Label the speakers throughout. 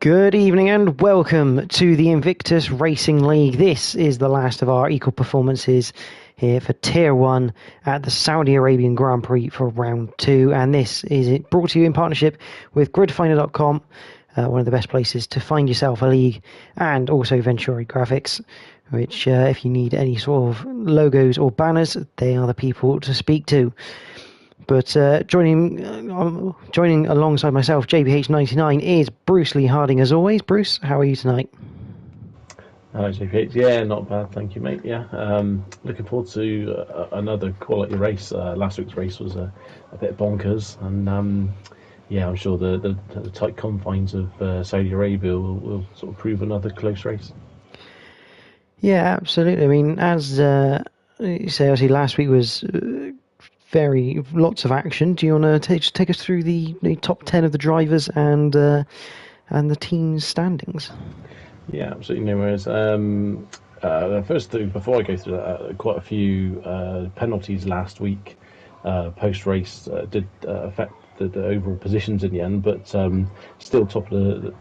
Speaker 1: Good evening and welcome to the Invictus Racing League. This is the last of our equal performances here for Tier 1 at the Saudi Arabian Grand Prix for Round 2. And this is brought to you in partnership with gridfinder.com, one of the best places to find yourself a league, and also Venturi Graphics, which if you need any sort of logos or banners, they are the people to speak to. But joining alongside myself, JBH99, is Bruce Lee Harding as always. Bruce, how are you tonight?
Speaker 2: Hello, JBH. Yeah, not bad, thank you, mate. Yeah, looking forward to another quality race. Last week's race was a bit bonkers, and yeah, I'm sure the tight confines of Saudi Arabia will sort of prove another close race.
Speaker 1: Yeah, absolutely. I mean, as you say, obviously last week was lots of action. Do you want to take us through the top 10 of the drivers and the team's standings?
Speaker 2: Yeah, absolutely. No worries. First, before I go through that, quite a few penalties last week post race did affect the overall positions in the end, but still top of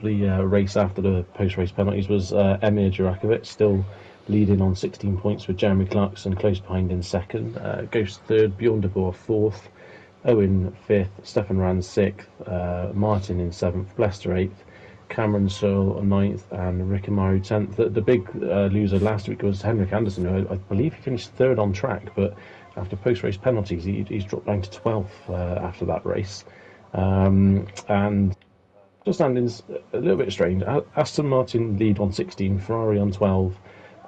Speaker 2: the race after the post race penalties was Emir Jurakovic, still leading on 16 points with Jeremy Clarkson close behind in second. Ghost third, Bjorn de Boer fourth, Owen fifth, Stefan Rand sixth, Martin in seventh, Blester eighth, Cameron Searle ninth, and Rick Amaru 10th. The big loser last week was Henrik Anderson, who I believe he finished third on track, but after post-race penalties, he's dropped down to 12th after that race. And the standings a little bit strange. Aston Martin lead on 16, Ferrari on 12,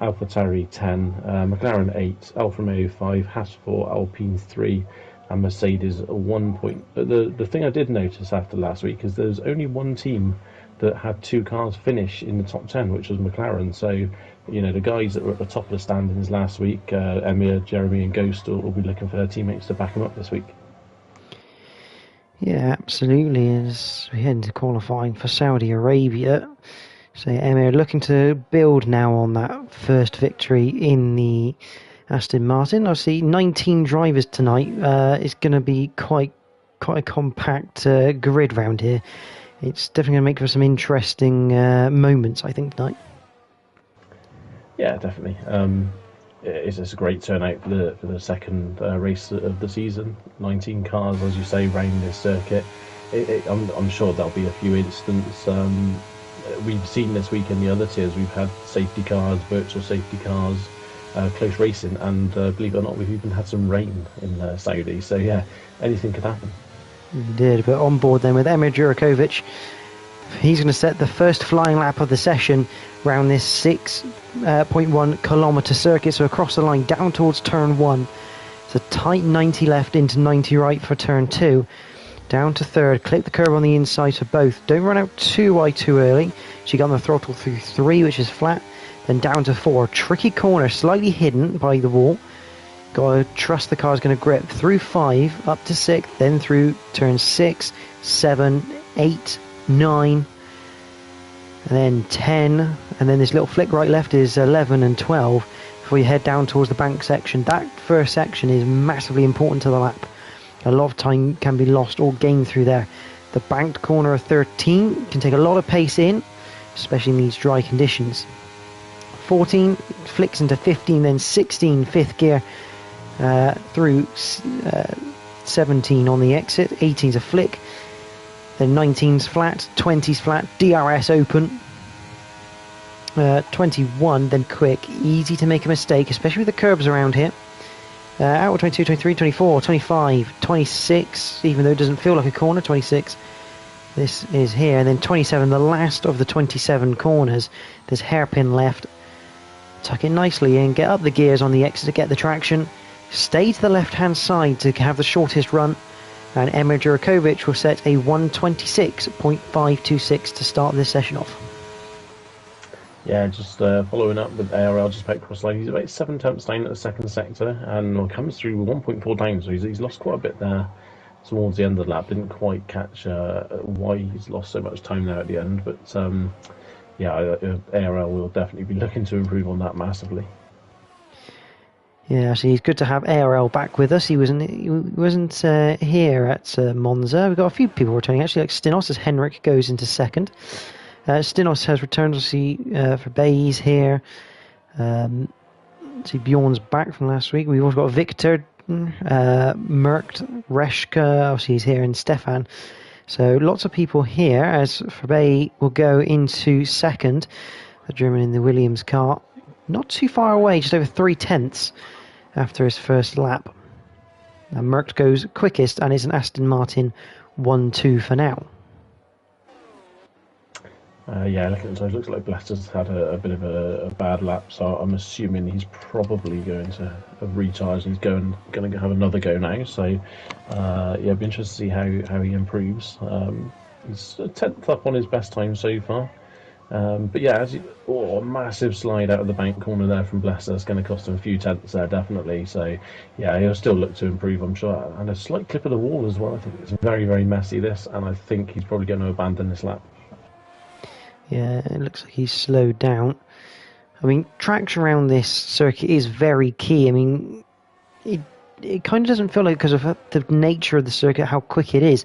Speaker 2: AlphaTauri 10, McLaren 8, Alfa Romeo 5, Haas 4, Alpine 3, and Mercedes 1 point. The thing I did notice after last week is there's only one team that had two cars finish in the top 10, which was McLaren. So, you know, the guys that were at the top of the standings last week, Emir, Jeremy and Ghost, will be looking for their teammates to back them up this week.
Speaker 1: Yeah, absolutely. As we head into qualifying for Saudi Arabia, so Emir looking to build now on that first victory in the Aston Martin. Obviously, 19 drivers tonight. It's going to be quite a compact grid round here. It's definitely going to make for some interesting moments, I think, tonight.
Speaker 2: Yeah, definitely. It's a great turnout for the second race of the season. 19 cars, as you say, round this circuit. I'm sure there'll be a few incidents. We've seen this week in the other tiers. We've had safety cars, virtual safety cars, close racing, and believe it or not, we've even had some rain in Saudi. So yeah, anything could happen.
Speaker 1: He did, but on board then with Emir Jurakovic. He's going to set the first flying lap of the session around this 6.1 kilometre circuit, so across the line down towards turn 1. It's a tight 90 left into 90 right for turn 2. Down to third, clip the curb on the inside for both. Don't run out too wide too early. She got on the throttle through 3, which is flat. Then down to 4, tricky corner, slightly hidden by the wall. Got to trust the car's going to grip through 5, up to 6, then through turn 6, 7, 8, 9, and then 10, and then this little flick right left is 11 and 12 before you head down towards the bank section. That first section is massively important to the lap. A lot of time can be lost or gained through there. The banked corner of 13 can take a lot of pace in, especially in these dry conditions. 14 flicks into 15, then 16 fifth gear through 17 on the exit. 18's a flick, then 19's flat, 20's flat, DRS open, 21 then quick. Easy to make a mistake, especially with the curbs around here. Out 22, 23, 24, 25, 26, even though it doesn't feel like a corner. 26, this is here, and then 27, the last of the 27 corners. There's hairpin left. Tuck it nicely in, get up the gears on the exit to get the traction. Stay to the left-hand side to have the shortest run, and Emir Jurakovic will set a 1:26.526 to start this session off.
Speaker 2: Yeah, just following up with ARL just about cross line. He's about 7 tenths down at the second sector, and comes through 1.4 down, so he's lost quite a bit there towards the end of the lap. Didn't quite catch why he's lost so much time there at the end, but yeah, ARL will definitely be looking to improve on that massively.
Speaker 1: Yeah, so it's good to have ARL back with us. He wasn't here at Monza. We've got a few people returning, actually, like Stinos as Henrik goes into second. Stinos has returned. See, for Bays here. See, Bjorn's back from last week. We've also got Victor, Merkt, Reshka. Obviously, he's here, and Stefan. So lots of people here. As Fabe will go into second, the German in the Williams car, not too far away, just over 3/10 after his first lap. And Merkt goes quickest and is an Aston Martin 1-2 for now.
Speaker 2: Yeah, looking at it looks like Blatter's had a bit of a bad lap, so I'm assuming he's probably going to have recharged and he's going to have another go now. So, yeah, it'll be interesting to see how he improves. He's a 10th up on his best time so far. But yeah, a massive slide out of the bank corner there from Blaster. That's going to cost him a few tenths there, definitely. So, yeah, he'll still look to improve, I'm sure. And a slight clip of the wall as well. I think it's very, very messy, this, and I think he's probably going to abandon this lap.
Speaker 1: Yeah, it looks like he's slowed down. I mean, traction around this circuit is very key. I mean, it kind of doesn't feel like, because of the nature of the circuit, how quick it is.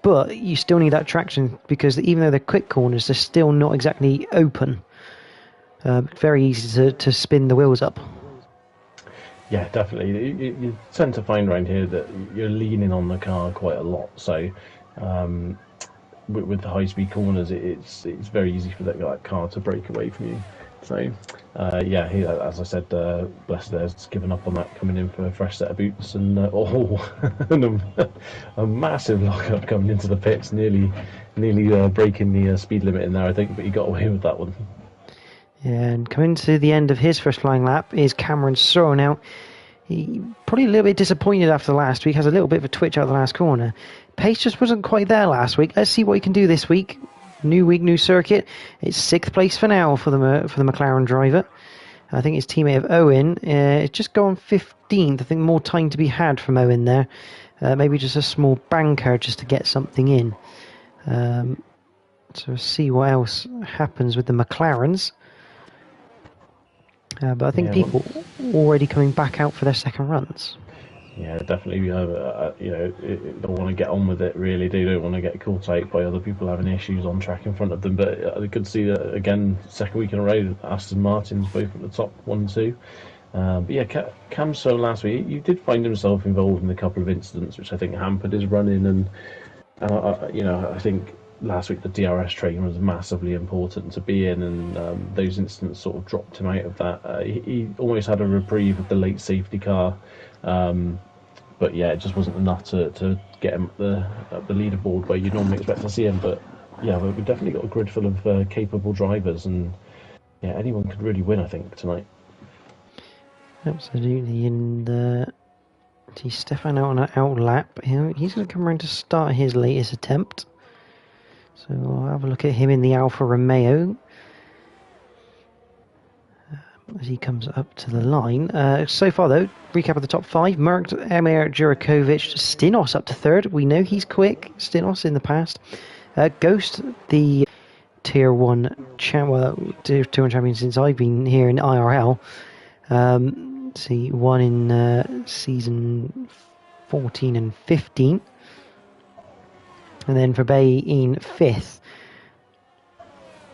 Speaker 1: But you still need that traction, because even though they're quick corners, they're still not exactly open. Very easy to spin the wheels up.
Speaker 2: Yeah, definitely. You tend to find around here that you're leaning on the car quite a lot. So, with the high-speed corners, it's very easy for that car to break away from you. So, yeah, as I said, Blessed has given up on that, coming in for a fresh set of boots, and and a massive lockup coming into the pits, nearly breaking the speed limit in there, I think, but he got away with that one.
Speaker 1: Yeah, and coming to the end of his first flying lap is Cameron Sorrow. Now, he probably a little bit disappointed after last week, has a little bit of a twitch out of the last corner. Pace just wasn't quite there last week. Let's see what he can do this week. New week, new circuit. It's 6th place for now for the McLaren driver. I think his teammate of Owen it's just gone 15th. I think more time to be had from Owen there. Maybe just a small banker just to get something in. So we'll see what else happens with the McLarens. But I think people already coming back out for their second runs.
Speaker 2: Yeah, definitely. Don't want to get on with it, really. They don't want to get caught out by other people having issues on track in front of them. But I could see that again, second week in a row, Aston Martin's both at the top, 1-2. But yeah, Cam So last week, you did find himself involved in a couple of incidents, which I think hampered his running. And I think last week the DRS training was massively important to be in, and those incidents sort of dropped him out of that. He almost had a reprieve with the late safety car. But yeah, it just wasn't enough to get him up the leaderboard where you'd normally expect to see him. But yeah, we've definitely got a grid full of capable drivers, and yeah, anyone could really win, I think, tonight.
Speaker 1: Absolutely, and see Stefan out on an out lap. He's going to come around to start his latest attempt. So I'll have a look at him in the Alfa Romeo as he comes up to the line. So far, though, recap of the top 5. Merck, Emir, Jurakovic, Stinos up to 3rd. We know he's quick, Stinos, in the past. Ghost, the Tier 1 champion since I've been here in IRL. See, won in season 14 and 15. And then for Bay in 5th.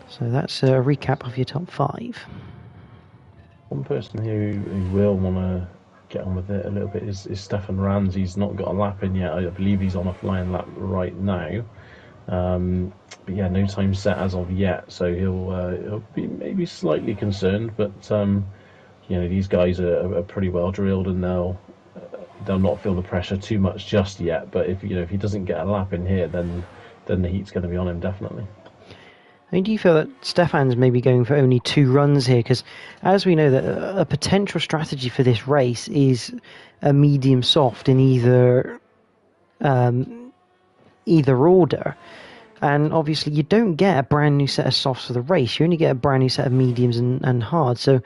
Speaker 1: So that's a recap of your top 5.
Speaker 2: One person who will want to get on with it a little bit is Stefan Ranz. He's not got a lap in yet. I believe he's on a flying lap right now. But yeah, no time set as of yet. So he'll be maybe slightly concerned. But these guys are pretty well drilled, and they'll not feel the pressure too much just yet. But if he doesn't get a lap in here, then the heat's going to be on him, definitely.
Speaker 1: I mean, do you feel that Stefan's maybe going for only 2 runs here? Because as we know, that a potential strategy for this race is a medium soft in either order. And obviously you don't get a brand new set of softs for the race. You only get a brand new set of mediums and hards. So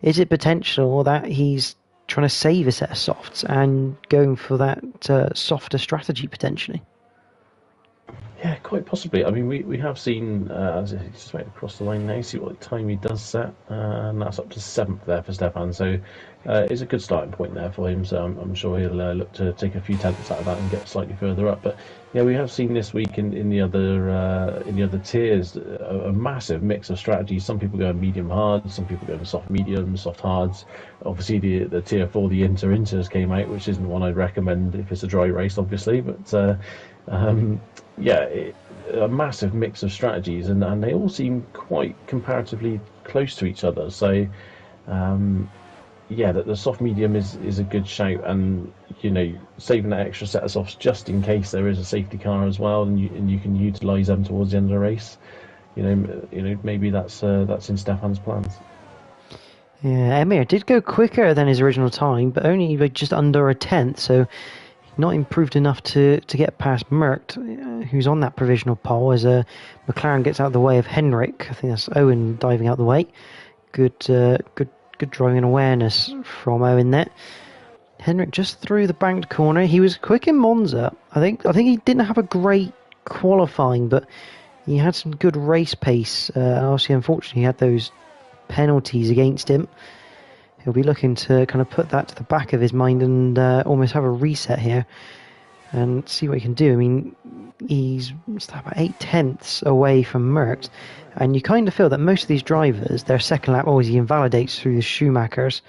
Speaker 1: is it potential that he's trying to save a set of softs and going for that softer strategy potentially?
Speaker 2: Yeah, quite possibly. I mean, we have seen, as he's just waiting across the line now, see what time he does set, and that's up to 7th there for Stefan. So, is a good starting point there for him. So I'm sure he'll look to take a few tenths out of that and get slightly further up. But yeah, we have seen this week in the other tiers a massive mix of strategies. Some people go medium hard, some people go soft medium, soft hards. Obviously, the tier 4, the inters came out, which isn't one I'd recommend if it's a dry race, obviously. But yeah, a massive mix of strategies, and they all seem quite comparatively close to each other. So yeah, that the soft medium is a good shout, and saving that extra set of softs just in case there is a safety car as well, and you can utilise them towards the end of the race. Maybe that's in Stefan's plans.
Speaker 1: Yeah, Emir did go quicker than his original time, but only like just under a tenth, so not improved enough to get past Merckx, who's on that provisional pole as McLaren gets out of the way of Henrik. I think that's Owen diving out the way. Good driving awareness from Owen there. Henrik just through the banked corner. He was quick in Monza. I think he didn't have a great qualifying, but he had some good race pace. Obviously, unfortunately, he had those penalties against him. He'll be looking to kind of put that to the back of his mind and almost have a reset here and see what he can do. I mean, he's about 8 tenths away from Merckx, and you kind of feel that most of these drivers, their second lap always invalidates through the Schumachers.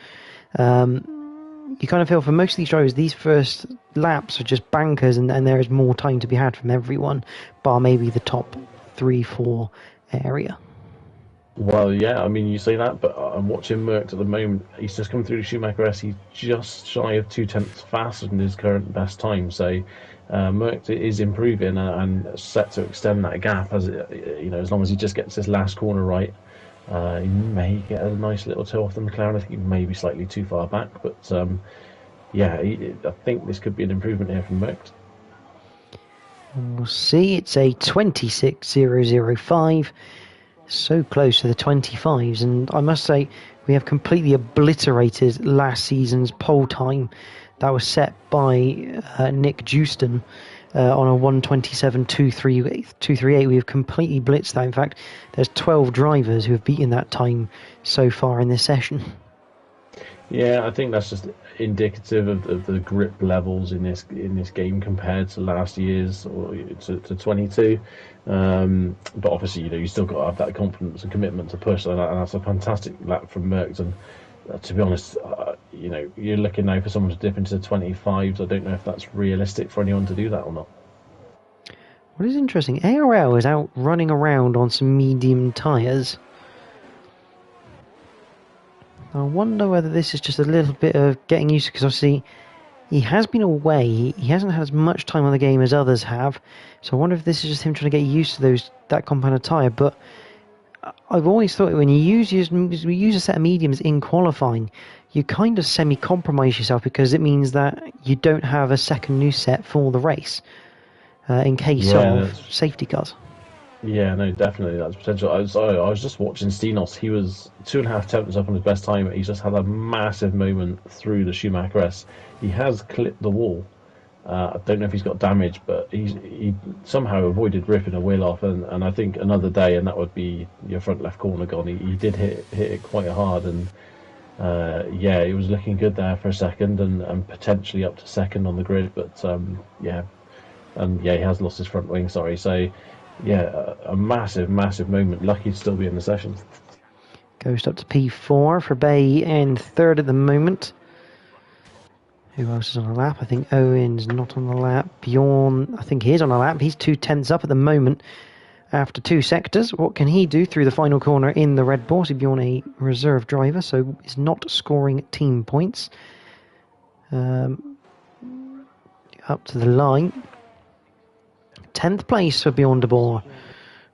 Speaker 1: You kind of feel for most of these drivers, these first laps are just bankers, and there is more time to be had from everyone, bar maybe the top 3-4 area.
Speaker 2: Well, yeah, I mean, you say that, but I'm watching Merckx at the moment. He's just come through the Schumacher S. He's just shy of 2 tenths faster than his current best time. So Merckx is improving and set to extend that gap as long as he just gets this last corner right. He may get a nice little toe off the McLaren. I think he may be slightly too far back, but yeah, I think this could be an improvement here from Merckx.
Speaker 1: We'll see. It's a 26.005. So close to the 25s, and I must say we have completely obliterated last season's pole time that was set by Nick Jewston on a 1:27.238. We have completely blitzed that. In fact, there's 12 drivers who have beaten that time so far in this session.
Speaker 2: Yeah, I think that's just indicative of the grip levels in this game compared to last year's or to 22. But obviously, you still got to have that confidence and commitment to push, and that's a fantastic lap from Merckx. And to be honest, you're looking now for someone to dip into the 25s. I don't know if that's realistic for anyone to do that or not.
Speaker 1: What is interesting, ARL is out running around on some medium tyres. I wonder whether this is just a little bit of getting used to, because obviously he has been away. He hasn't had as much time on the game as others have. So I wonder if this is just him trying to get used to that compound of tyre. But I've always thought when you use a set of mediums in qualifying, you kind of semi-compromise yourself, because it means that you don't have a second new set for the race in case of safety cars.
Speaker 2: Yeah, no, definitely that's potential. I was just watching Stenos. He was 2.5 tenths up on his best time. He's just had a massive moment through the Schumacher S. He has clipped the wall. I don't know if he's got damage, but he somehow avoided ripping a wheel off. And I think another day, and that would be your front left corner gone. He did hit it quite hard, and yeah, it was looking good there for a second, and potentially up to second on the grid. But yeah, he has lost his front wing. Sorry, so. Yeah, a massive moment. Lucky to still be in the session.
Speaker 1: Goes up to P4 for Bay in third at the moment. Who else is on a lap? I think Owen's not on the lap. Bjorn, I think he is on a lap. He's 2 tenths up at the moment after 2 sectors. What can he do through the final corner in the Red Bull? So Bjorn, a reserve driver, so is not scoring team points. Up to the line. 10th place for Bjorn de Boer.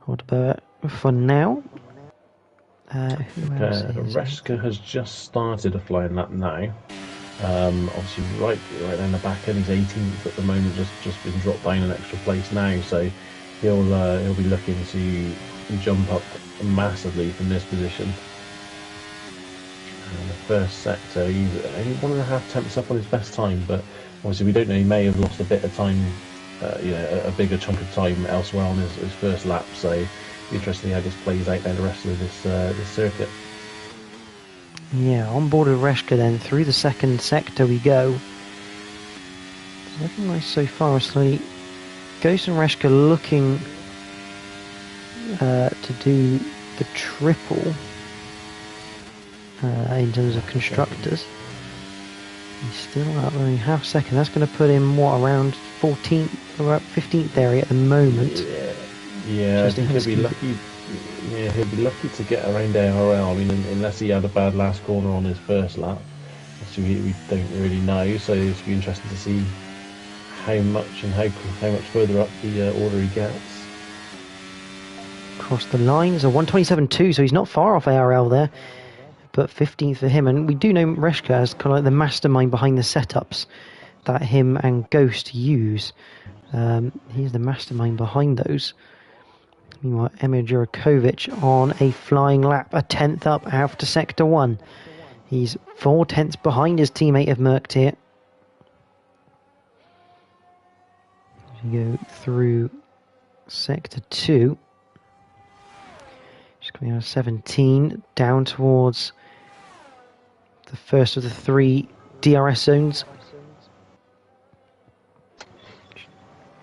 Speaker 1: What about for now?
Speaker 2: Reska has just started a flying lap now. Obviously, right down the back end, he's 18th at the moment. Just been dropped down an extra place now, so he'll be looking to jump up massively from this position. And the first sector, he's only 1.5 tenths up on his best time, but obviously we don't know. He may have lost a bit of time. A bigger chunk of time elsewhere on his first lap, so interesting how this plays out now the rest of this circuit.
Speaker 1: Yeah, on board with Reshka then. Through the second sector we go. It's looking nice so far. So Ghost and Reshka looking to do the triple in terms of constructors. He's still up only half second. That's going to put him, what, around 14th, about 15th area at the moment.
Speaker 2: Yeah, I think he'll be lucky. Yeah, he'll be lucky to get around ARL. I mean, unless he had a bad last corner on his first lap, which we don't really know. So it's be interesting to see how much and how much further up the order he gets.
Speaker 1: Across the line is a 127.2, so he's not far off ARL there, but 15th for him. And we do know Reshka as kind of like the mastermind behind the setups that him and Ghost use. He's the mastermind behind those. Meanwhile, Emir Jurakovic on a flying lap, a 10th up after Sector 1. He's 4 tenths behind his teammate of Mercked here. As we go through Sector 2. Just coming out of 17, down towards the first of the 3 DRS zones.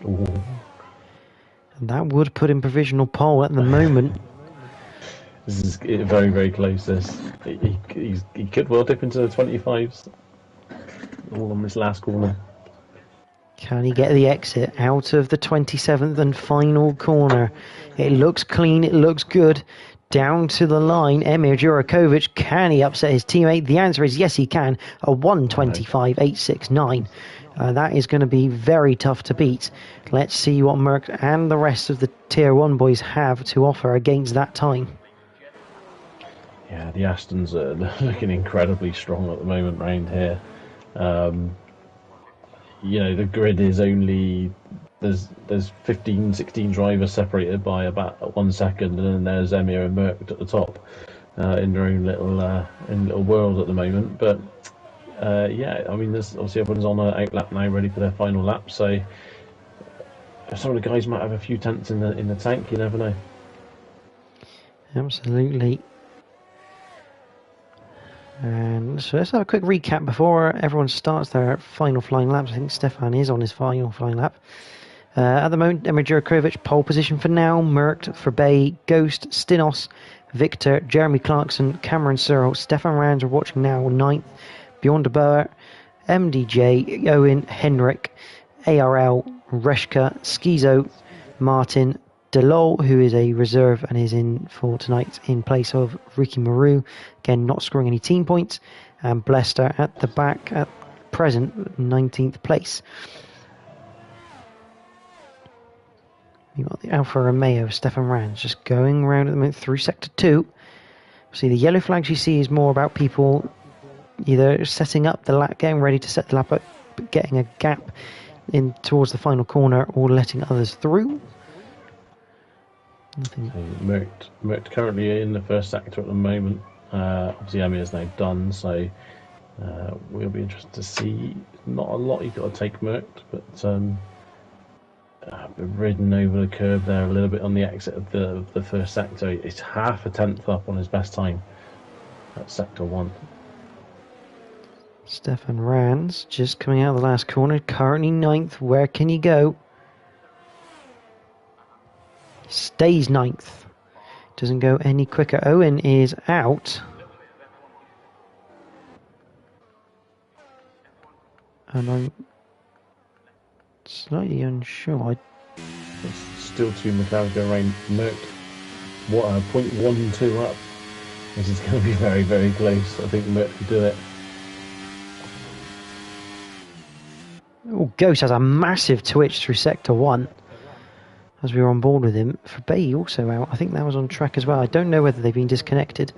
Speaker 2: Ooh.
Speaker 1: And that would put him provisional pole at the moment.
Speaker 2: This is very, very close. He could well dip into the 25s. All on this last corner.
Speaker 1: Can he get the exit out of the 27th and final corner? It looks clean, it looks good. Down to the line, Emir Jurakovic. Can he upset his teammate? The answer is yes, he can. A 1:25.869. That is going to be very tough to beat. Let's see what Merck and the rest of the Tier 1 boys have to offer against that time.
Speaker 2: Yeah, the Astons are looking incredibly strong at the moment round here. You know, the grid is only... There's 15, 16 drivers separated by about 1 second, and then there's Emir and Merck at the top in their own little world at the moment. But yeah, I mean, there's obviously everyone's on an outlap now, ready for their final lap. So some of the guys might have a few tenths in the tank. You never know.
Speaker 1: Absolutely. And so let's have a quick recap before everyone starts their final flying laps. I think Stefan is on his final flying lap. At the moment, Emir Jurakovic, pole position for now. Mercked, Forbay, Ghost, Stinos, Victor, Jeremy Clarkson, Cameron Searle, Stefan Rands are watching now, 9th. Bjorn de Boer, MDJ, Owen, Henrik, ARL, Reshka, Skizo, Martin, Delol, who is a reserve and is in for tonight in place of Ricky Maru, again not scoring any team points, and Blester at the back at present 19th place. You've got the Alfa Romeo, Stefan Rands, just going around at the moment through Sector 2. See, the yellow flags you see is more about people either setting up the lap, getting ready to set the lap up, but getting a gap in towards the final corner, or letting others through.
Speaker 2: Mercked currently in the first sector at the moment. Obviously, Emir is now done, so we'll be interested to see. Not a lot you've got to take Mercked, but been ridden over the curb there a little bit on the exit of the first sector. It's half a tenth up on his best time at Sector 1.
Speaker 1: Stefan Rands just coming out of the last corner, currently 9th. Where can he go? Stays 9th. Doesn't go any quicker. Owen is out. And I'm slightly unsure.
Speaker 2: There's still 2 McLarens going around Mercked. What a 0.12 up. This is going to be very, very close. I think Mercked could do it.
Speaker 1: Oh, Ghost has a massive twitch through Sector 1 as we were on board with him. Forbay also out. I think that was on track as well. I don't know whether they've been disconnected.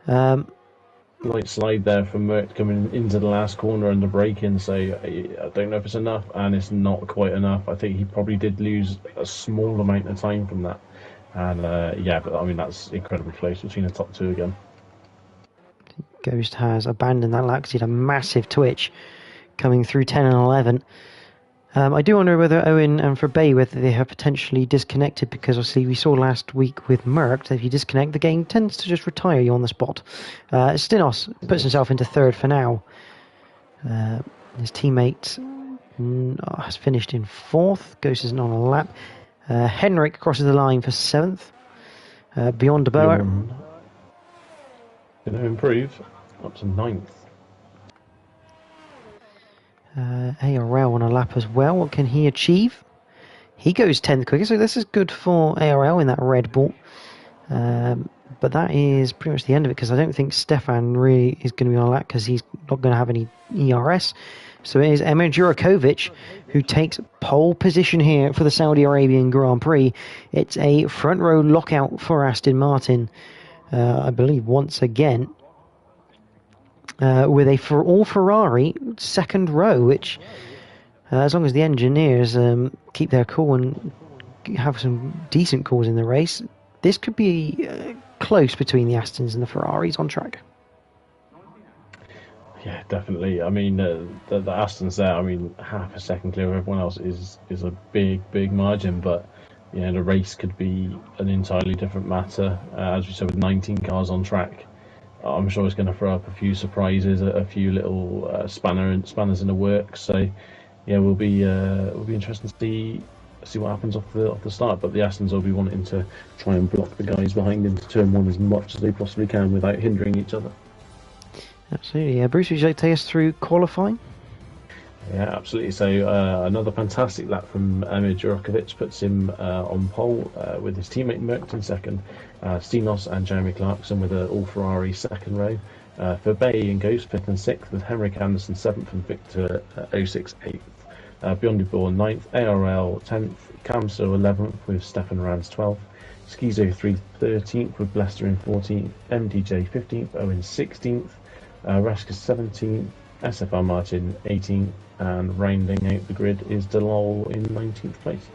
Speaker 2: Light slide there from Mercked coming into the last corner and the braking, so I don't know if it's enough, and it's not quite enough. I think he probably did lose a small amount of time from that. And yeah, but I mean, that's incredibly close between the top 2 again.
Speaker 1: Ghost has abandoned that lap because he had a massive twitch coming through 10 and 11. I do wonder whether Owen and Forbay, whether they have potentially disconnected, because obviously we saw last week with Merck that if you disconnect, the game tends to just retire you on the spot. Stinos puts himself into third for now. His teammate has finished in fourth. Ghost isn't on a lap. Henrik crosses the line for seventh. Beyond de Boer.
Speaker 2: Going to improve up to ninth.
Speaker 1: ARL on a lap as well. What can he achieve? He goes 10th quicker, so this is good for ARL in that Red Bull. But that is pretty much the end of it, because I don't think Stefan really is going to be on a lap, because he's not going to have any ERS. So it is Emir Jurakovic who takes pole position here for the Saudi Arabian Grand Prix. It's a front row lockout for Aston Martin, I believe, once again. With a all Ferrari second row, which, as long as the engineers keep their cool and have some decent calls in the race, this could be close between the Astons and the Ferraris on track.
Speaker 2: Yeah, definitely. I mean, the Astons there, I mean, half a second clear of everyone else is a big margin, but you know, the race could be an entirely different matter. As we said, with 19 cars on track, I'm sure it's going to throw up a few surprises, a few little spanners in the works. So, yeah, will be interesting to see what happens off the start. But the Astons will be wanting to try and block the guys behind into turn one as much as they possibly can without hindering each other.
Speaker 1: Absolutely. Bruce, would you like to take us through qualifying?
Speaker 2: Yeah, absolutely. So another fantastic lap from Emir Jurakovic puts him on pole with his teammate Merckx in second, Stinos and Jeremy Clarkson with an all-Ferrari second row, Forbay and Ghost fifth and sixth, with Henrik Anderson seventh and Victor 06 eighth, Beyond de Boer ninth, ARL 10th, Kamsa 11th with Stefan Rands 12th, Skizo 3 13th with Blester in 14th, MDJ 15th, Owen 16th, Raska 17th, SFR Martin 18th, and rounding out the grid is Delol in 19th place.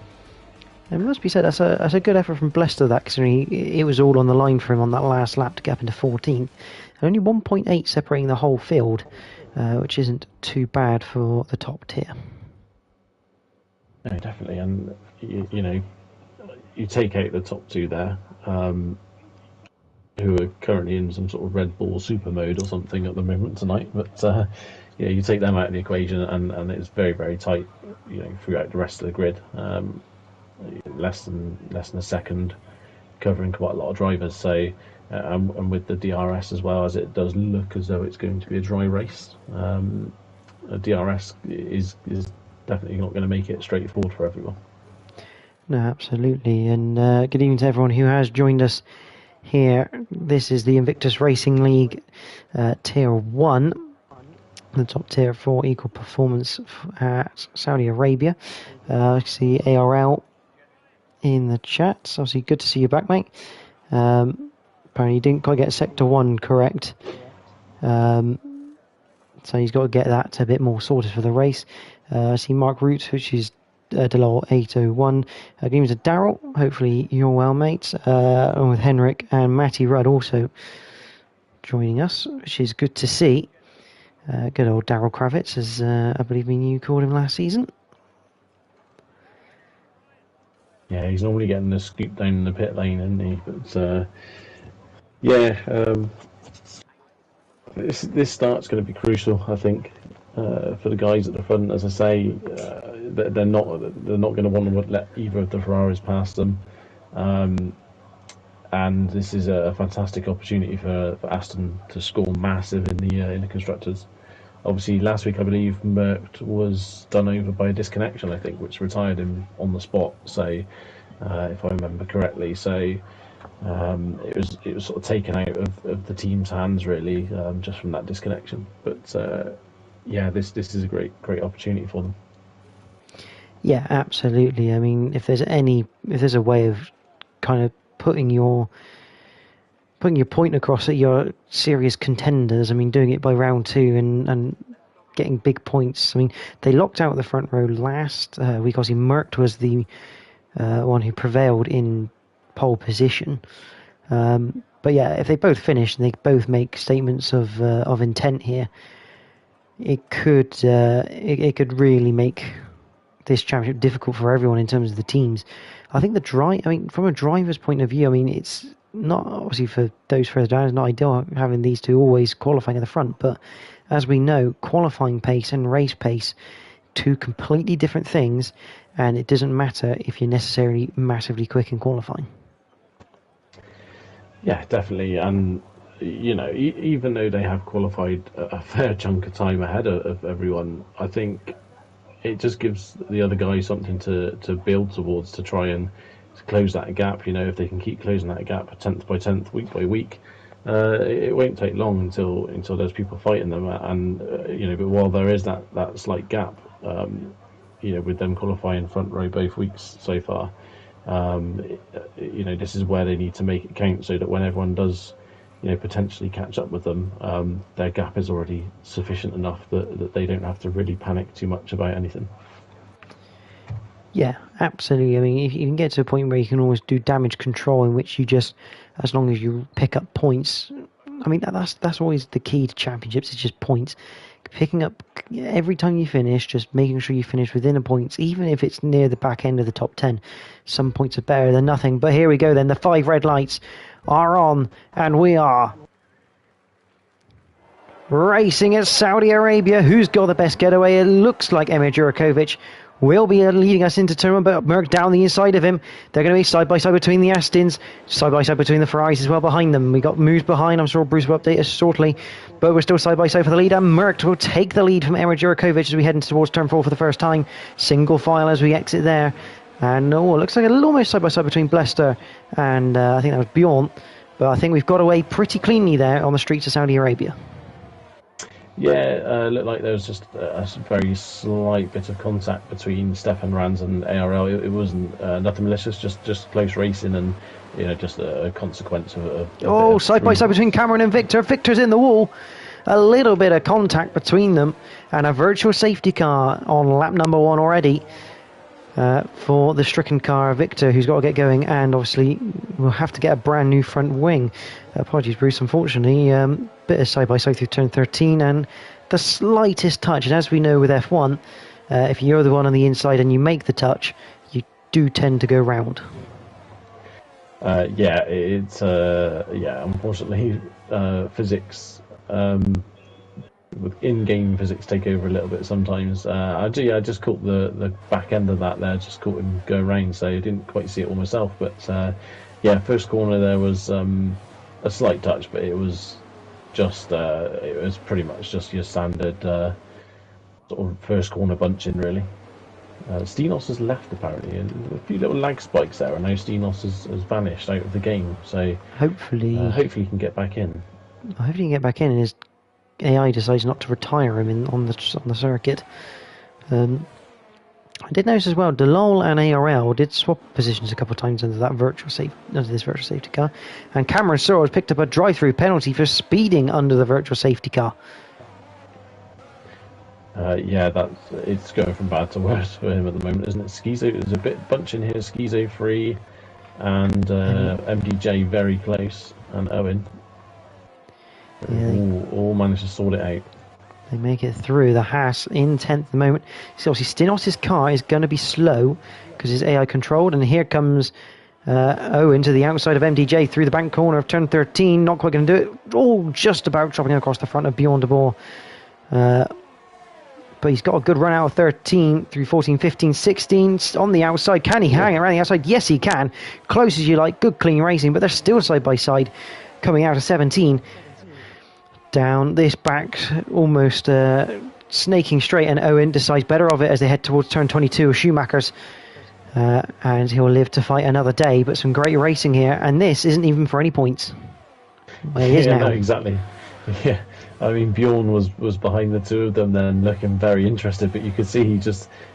Speaker 1: It must be said, that's a good effort from Blester, that, considering it was all on the line for him on that last lap to get up into 14th. And only 1.8 separating the whole field, which isn't too bad for the top tier.
Speaker 2: No, definitely. And, you know, you take out the top two there, who are currently in some sort of Red Bull super mode or something at the moment tonight. But yeah, you take them out of the equation, and it's very, very tight, you know, throughout the rest of the grid. Less than a second, covering quite a lot of drivers. So, and with the DRS as well, as it does look as though it's going to be a dry race, a DRS is definitely not going to make it straightforward for everyone.
Speaker 1: No, absolutely. And good evening to everyone who has joined us here. This is the Invictus Racing League Tier 1, the top tier for equal performance at Saudi Arabia. I see ARL in the chat. So obviously good to see you back, mate. Apparently you didn't quite get Sector 1 correct. So he's got to get that a bit more sorted for the race. I see Mark Roots, which is Delol 801. Good evening to Daryl. Hopefully you're well, mate. Along with Henrik and Matty Rudd also joining us, which is good to see. Good old Daryl Kravitz, as I believe you called him last season.
Speaker 2: Yeah, he's normally getting the scoop down in the pit lane, isn't he? But yeah, this start's going to be crucial, I think, for the guys at the front. As I say, they're not going to want to let either of the Ferraris pass them, and this is a fantastic opportunity for Aston to score massive in the constructors. Obviously, last week I believe Merck was done over by a disconnection, I think, which retired him on the spot. So, if I remember correctly, so it was sort of taken out of the team's hands really, just from that disconnection. But yeah, this is a great opportunity for them.
Speaker 1: Yeah, absolutely. I mean, if there's a way of kind of putting your point across that you're serious contenders, I mean, doing it by round 2 and getting big points. I mean, they locked out the front row last week. Obviously, Merck was the one who prevailed in pole position. But yeah, if they both finish and they both make statements of intent here, it could really make this championship difficult for everyone in terms of the teams. I think from a driver's point of view, I mean, it's not obviously for those further down. It's not ideal having these two always qualifying at the front, but as we know, qualifying pace and race pace, two completely different things, and it doesn't matter if you're necessarily massively quick in qualifying.
Speaker 2: Yeah, definitely, and you know, even though they have qualified a fair chunk of time ahead of everyone, I think it just gives the other guys something to build towards, to try and close that gap. You know, if they can keep closing that gap 10th by 10th, week by week, it won't take long until there's people fighting them. And you know, but while there is that slight gap, you know, with them qualifying front row both weeks so far, you know, this is where they need to make it count, so that when everyone does, you know, potentially catch up with them, their gap is already sufficient enough that they don't have to really panic too much about anything.
Speaker 1: Yeah, absolutely. I mean, if you can get to a point where you can always do damage control, in which you just, as long as you pick up points, I mean, that's always the key to championships. It's just points. Picking up every time you finish, just making sure you finish within a points, even if it's near the back end of the top 10. Some points are better than nothing. But here we go then. The 5 red lights are on, and we are racing at Saudi Arabia. Who's got the best getaway? It looks like Emir Djurkovic will be leading us into turn one, but Merc down the inside of him. They're going to be side by side between the Astons, side by side between the Ferraris as well behind them. We got moves behind. I'm sure Bruce will update us shortly, but we're still side by side for the lead, and Merc will take the lead from Emir Djurkovic as we head into towards turn 4 for the first time. Single file as we exit there, and it looks like a little almost side by side between Blester and I think that was Bjorn, but I think we've got away pretty cleanly there on the streets of Saudi Arabia.
Speaker 2: Yeah, looked like there was just a very slight bit of contact between Stefan Ranz and ARL. It wasn't nothing malicious, just close racing, and you know, just a consequence of
Speaker 1: side by side between Cameron and Victor. Victor's in the wall. A little bit of contact between them, and a virtual safety car on lap number 1 already for the stricken car, Victor, who's got to get going, and obviously we'll have to get a brand new front wing. Apologies, Bruce, unfortunately. Bit of side-by-side through turn 13, and the slightest touch, and as we know with F1, if you're the one on the inside and you make the touch, you do tend to go round.
Speaker 2: Unfortunately, physics, with in-game physics take over a little bit sometimes. I just caught the back end of that there, just caught him go around, so I didn't quite see it all myself, but first corner there was a slight touch, but it was just it was pretty much just your standard sort of first corner bunching, really. Stenos has left apparently, and a few little lag spikes there, and now Stenos has vanished out of the game, so hopefully he can get back in.
Speaker 1: Hopefully he can get back in, and his AI decides not to retire him on the circuit. I did notice as well, Delol and ARL did swap positions a couple of times under this virtual safety car, and Cameron Searle has picked up a drive-through penalty for speeding under the virtual safety car.
Speaker 2: It's going from bad to worse for him at the moment, isn't it? Schizo, there's a bit bunch in here. Schizo free, and MDJ very close, and Owen all managed to sort it out.
Speaker 1: They make it through. The Haas in 10th at the moment. So obviously Stenos' car is going to be slow because it's AI controlled, and here comes Owen to the outside of MDJ through the bank corner of turn 13. Not quite going to do it. All just about dropping across the front of Bjorn de Boer. But he's got a good run out of 13 through 14, 15, 16 on the outside. Can he hang around the outside? Yes, he can. Close as you like. Good clean racing, but they're still side by side coming out of 17. Down this back, almost snaking straight, and Owen decides better of it as they head towards turn 22 of Schumacher's, and he'll live to fight another day. But some great racing here, and this isn't even for any points. Well, he is now.
Speaker 2: No, exactly. Yeah, I mean, Bjorn was behind the two of them then, looking very interested, but you could see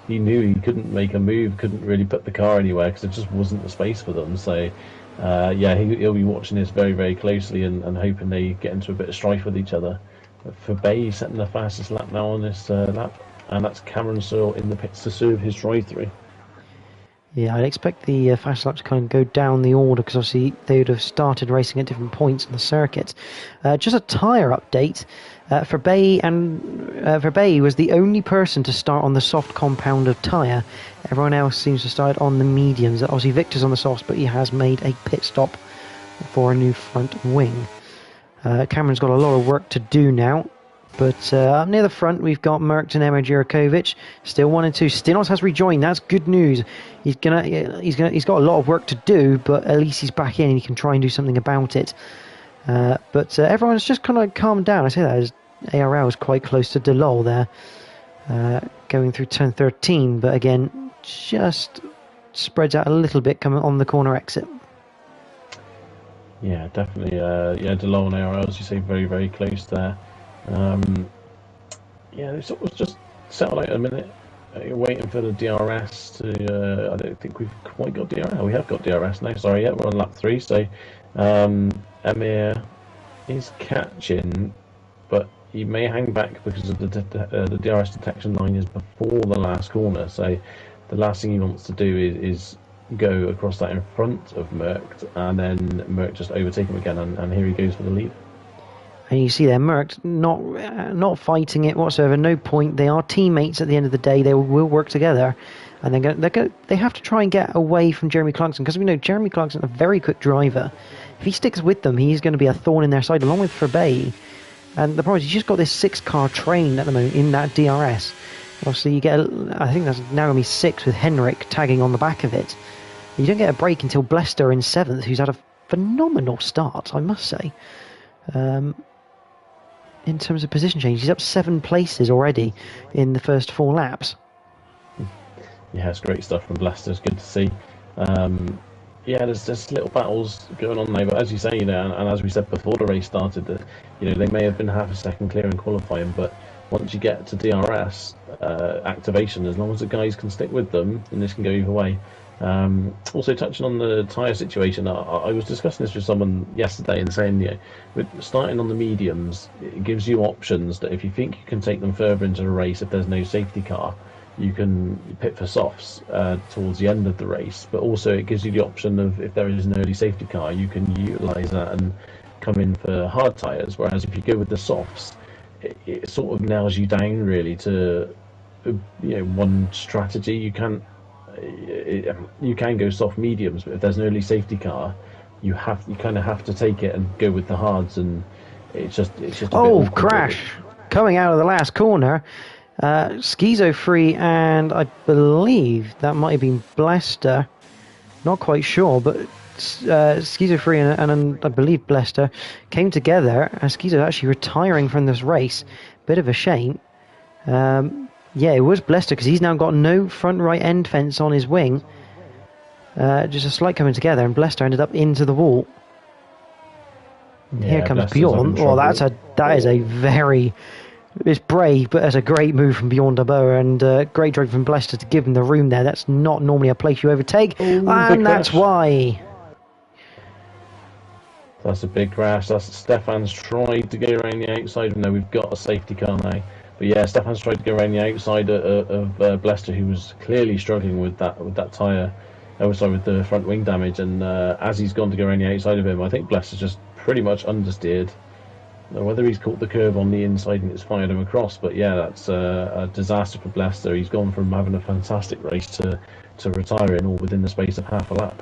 Speaker 2: he knew he couldn't make a move, couldn't really put the car anywhere because there just wasn't the space for them. So he'll be watching this very, very closely and hoping they get into a bit of strife with each other. For Bay setting the fastest lap now on this lap, and that's Cameron Searle in the pits to serve his drive-through.
Speaker 1: Yeah, I'd expect the fast lap to kind of go down the order because obviously they would have started racing at different points on the circuit. Just a tyre update. Verbey was the only person to start on the soft compound of tyre. Everyone else seems to start on the mediums. Obviously Victor's on the softs, but he has made a pit stop for a new front wing. Cameron's got a lot of work to do now. But up near the front, we've got Merckx and Emma Jurakovic, still 1 and 2. Stinos has rejoined. That's good news. He's got a lot of work to do, but at least he's back in and he can try and do something about it. But everyone's just kind of calmed down. I say that as ARL is quite close to Delol there, going through turn 13. But again, just spreads out a little bit coming on the corner exit.
Speaker 2: Yeah, definitely. Delol and ARL, as you say, very, very close there. They sort of just settled out a minute, waiting for the DRS to. I don't think we've quite got DRS. We have got DRS now. Sorry, yeah, we're on lap 3. So Emir is catching, but he may hang back because of the DRS detection line is before the last corner. So the last thing he wants to do is go across that in front of Merckx, and then Merckx just overtake him again, and here he goes for the lead.
Speaker 1: And you see there, Merckx not fighting it whatsoever. No point. They are teammates at the end of the day. They will work together, and they have to try and get away from Jeremy Clarkson, because we know Jeremy Clarkson is a very quick driver. If he sticks with them, he's going to be a thorn in their side, along with Verbey. And the problem is, he's just got this 6-car train at the moment in that DRS. Obviously, you get I think that's now going to be 6 with Henrik tagging on the back of it. You don't get a break until Blester in 7th, who's had a phenomenal start, I must say. In terms of position change, he's up 7 places already in the first 4 laps.
Speaker 2: Yeah, it's great stuff from Blester. It's good to see. There's little battles going on now, but as you say, and as we said before the race started, that they may have been half a second clear in qualifying, but once you get to DRS activation, as long as the guys can stick with them, then this can go either way. Also touching on the tyre situation, I was discussing this with someone yesterday and saying, with starting on the mediums, it gives you options that if you think you can take them further into the race, if there's no safety car, you can pit for softs towards the end of the race. But also it gives you the option of, if there is an early safety car, you can utilise that and come in for hard tyres. Whereas if you go with the softs, it sort of nails you down really to one strategy. You can go soft mediums, but if there's an early safety car, you kind of have to take it and go with the hards, and it's just a
Speaker 1: crash coming out of the last corner. Schizo free, and I believe that might have been Blester, not quite sure, but Schizo free and I believe Blester came together, and Schizo actually retiring from this race. Bit of a shame. It was Blester, because he's now got no front right end fence on his wing. Just a slight coming together, and Blester ended up into the wall. Here comes
Speaker 2: Blester's
Speaker 1: Bjorn. That is a very... It's brave, but that's a great move from Bjorn Daboa, and great drive from Blester to give him the room there. That's not normally a place you overtake, and that's why.
Speaker 2: That's a big crash. Stefan's tried to go around the outside. No, we've got a safety car now. But yeah, Stefan's tried to go around the outside of Blester, who was clearly struggling with that tyre. With the front wing damage, and as he's gone to go around the outside of him, I think Blester's just pretty much understeered. Whether he's caught the curve on the inside and it's fired him across, but yeah, that's a disaster for Blester. He's gone from having a fantastic race to retiring all within the space of half a lap.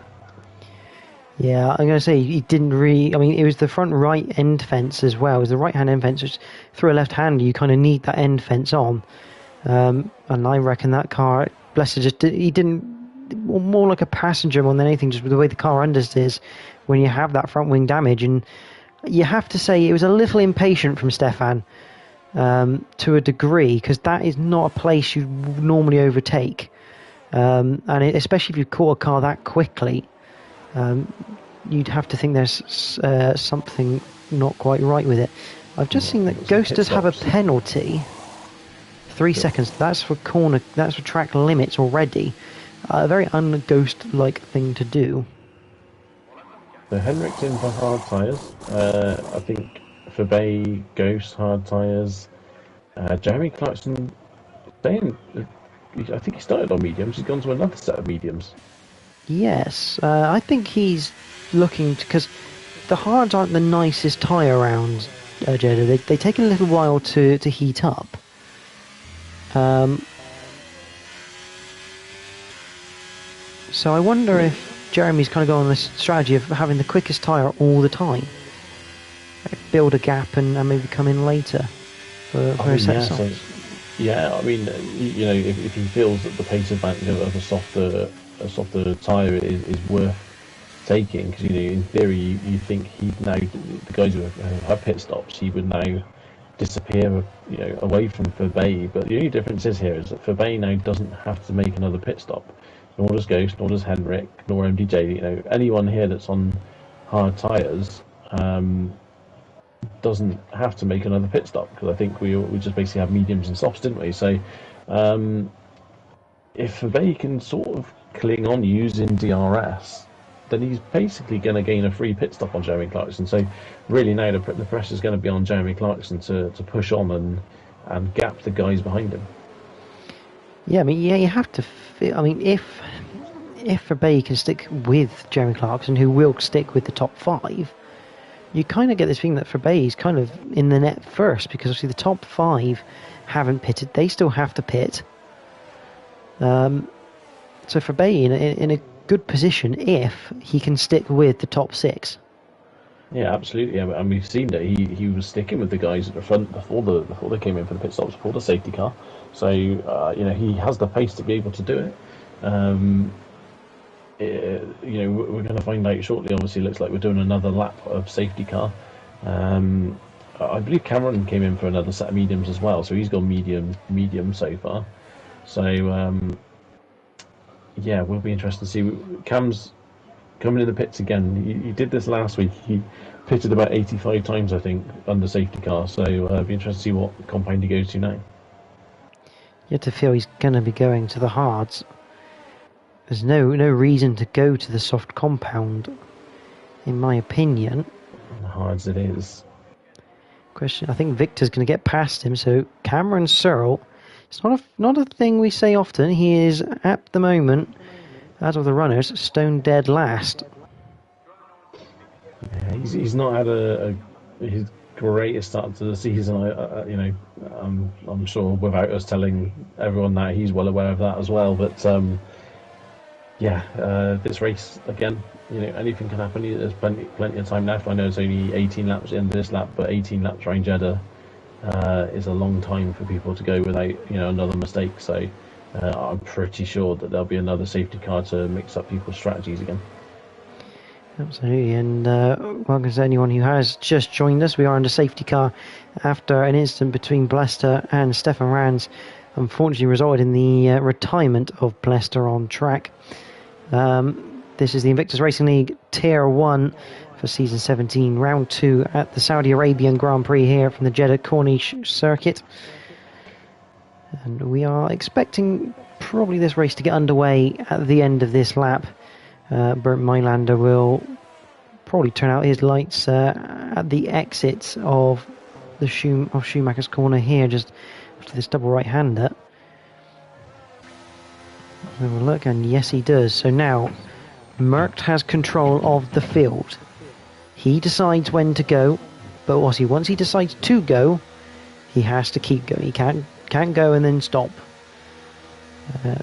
Speaker 1: Yeah, I'm going to say he didn't really... I mean, it was the front right end fence as well. It was the right-hand end fence, which through a left-hander, you kind of need that end fence on. And I reckon that car, Blester he didn't... More like a passenger more than anything, just with the way the car understeers when you have that front wing damage. And you have to say it was a little impatient from Stefan to a degree, because that is not a place you normally overtake. Especially if you caught a car that quickly, you'd have to think there's something not quite right with it. I've just seen that Ghost does have a penalty. 3 seconds. That's for track limits already. A very un-Ghost-like thing to do.
Speaker 2: So Henrik's in for hard tyres. I think Verbey, Ghost, hard tyres. Jeremy Clarkson, I think he started on mediums. He's gone to another set of mediums.
Speaker 1: Yes, I think he's looking because the hards aren't the nicest tyre rounds, Jeddah. They take a little while to heat up. So I wonder if Jeremy's kind of going on this strategy of having the quickest tyre all the time. Like build a gap and maybe come in later for a set of softs.
Speaker 2: I mean, you know, if he feels that the pace advantage of a softer tyre is worth taking, because, you know, in theory you think he'd now, the guys who have pit stops, he would now disappear, you know, away from Fabay. But the only difference is here is that Fabay now doesn't have to make another pit stop, nor does Ghost, nor does Henrik, nor MDJ. You know, anyone here that's on hard tyres doesn't have to make another pit stop, because I think we just basically have mediums and softs, didn't we? So if Fabay can sort of cling on using DRS, then he's basically going to gain a free pit stop on Jeremy Clarkson. So really now the pressure is going to be on Jeremy Clarkson to push on and gap the guys behind him.
Speaker 1: Yeah, I mean, yeah, you have to. I mean, if Fabay can stick with Jeremy Clarkson, who will stick with the top 5, you kind of get this thing that Fabay is kind of in the net first, because obviously the top 5 haven't pitted; they still have to pit. So Fabay in a good position if he can stick with the top 6.
Speaker 2: Yeah, absolutely. And we've seen that he was sticking with the guys at the front before they came in for the pit stops, before the safety car. So you know, he has the pace to be able to do it. You know, we're going to find out shortly. Obviously, it looks like we're doing another lap of safety car. I believe Cameron came in for another set of mediums as well, so he's gone medium so far. So yeah, we'll be interested to see. Cam's coming in the pits again. He did this last week. He pitted about 85 times, I think, under safety car. So it'll be interesting to see what compound he goes to now.
Speaker 1: You have to feel he's going to be going to the hards. There's no reason to go to the soft compound, in my opinion.
Speaker 2: Hards it is.
Speaker 1: Question. I think Victor's going to get past him. So Cameron Searle. It's not a thing we say often. He is at the moment, out of the runners, stone dead last.
Speaker 2: Yeah, he's not had his greatest start to the season. You know, I'm sure without us telling everyone that, he's well aware of that as well. But yeah, this race again, you know, anything can happen. There's plenty of time left. I know it's only 18 laps in this lap, but 18 laps around Jeddah is a long time for people to go without, you know, another mistake. So I'm pretty sure that there'll be another safety car to mix up people's strategies again.
Speaker 1: Absolutely, and welcome to anyone who has just joined us. We are under safety car after an incident between Blester and Stefan Rands unfortunately resulted in the retirement of Blester on track. This is the Invictus Racing League Tier 1 for Season 17, Round 2 at the Saudi Arabian Grand Prix here from the Jeddah Corniche circuit. And we are expecting probably this race to get underway at the end of this lap. Bernd Mailander will probably turn out his lights at the exit of the Schumacher's corner here, just after this double right-hander. Have a look, and yes, he does. So now Merckx has control of the field. He decides when to go, but once he decides to go, he has to keep going. He can't go and then stop.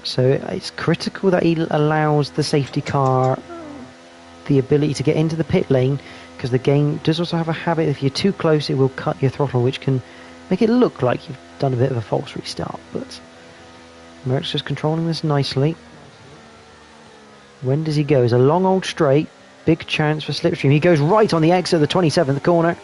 Speaker 1: So it's critical that he allows the safety car the ability to get into the pit lane, because the game does also have a habit, if you're too close it will cut your throttle, which can make it look like you've done a bit of a false restart. But Merckx just controlling this nicely. When does he go? It's a long old straight, big chance for slipstream. He goes right on the exit of the 27th corner,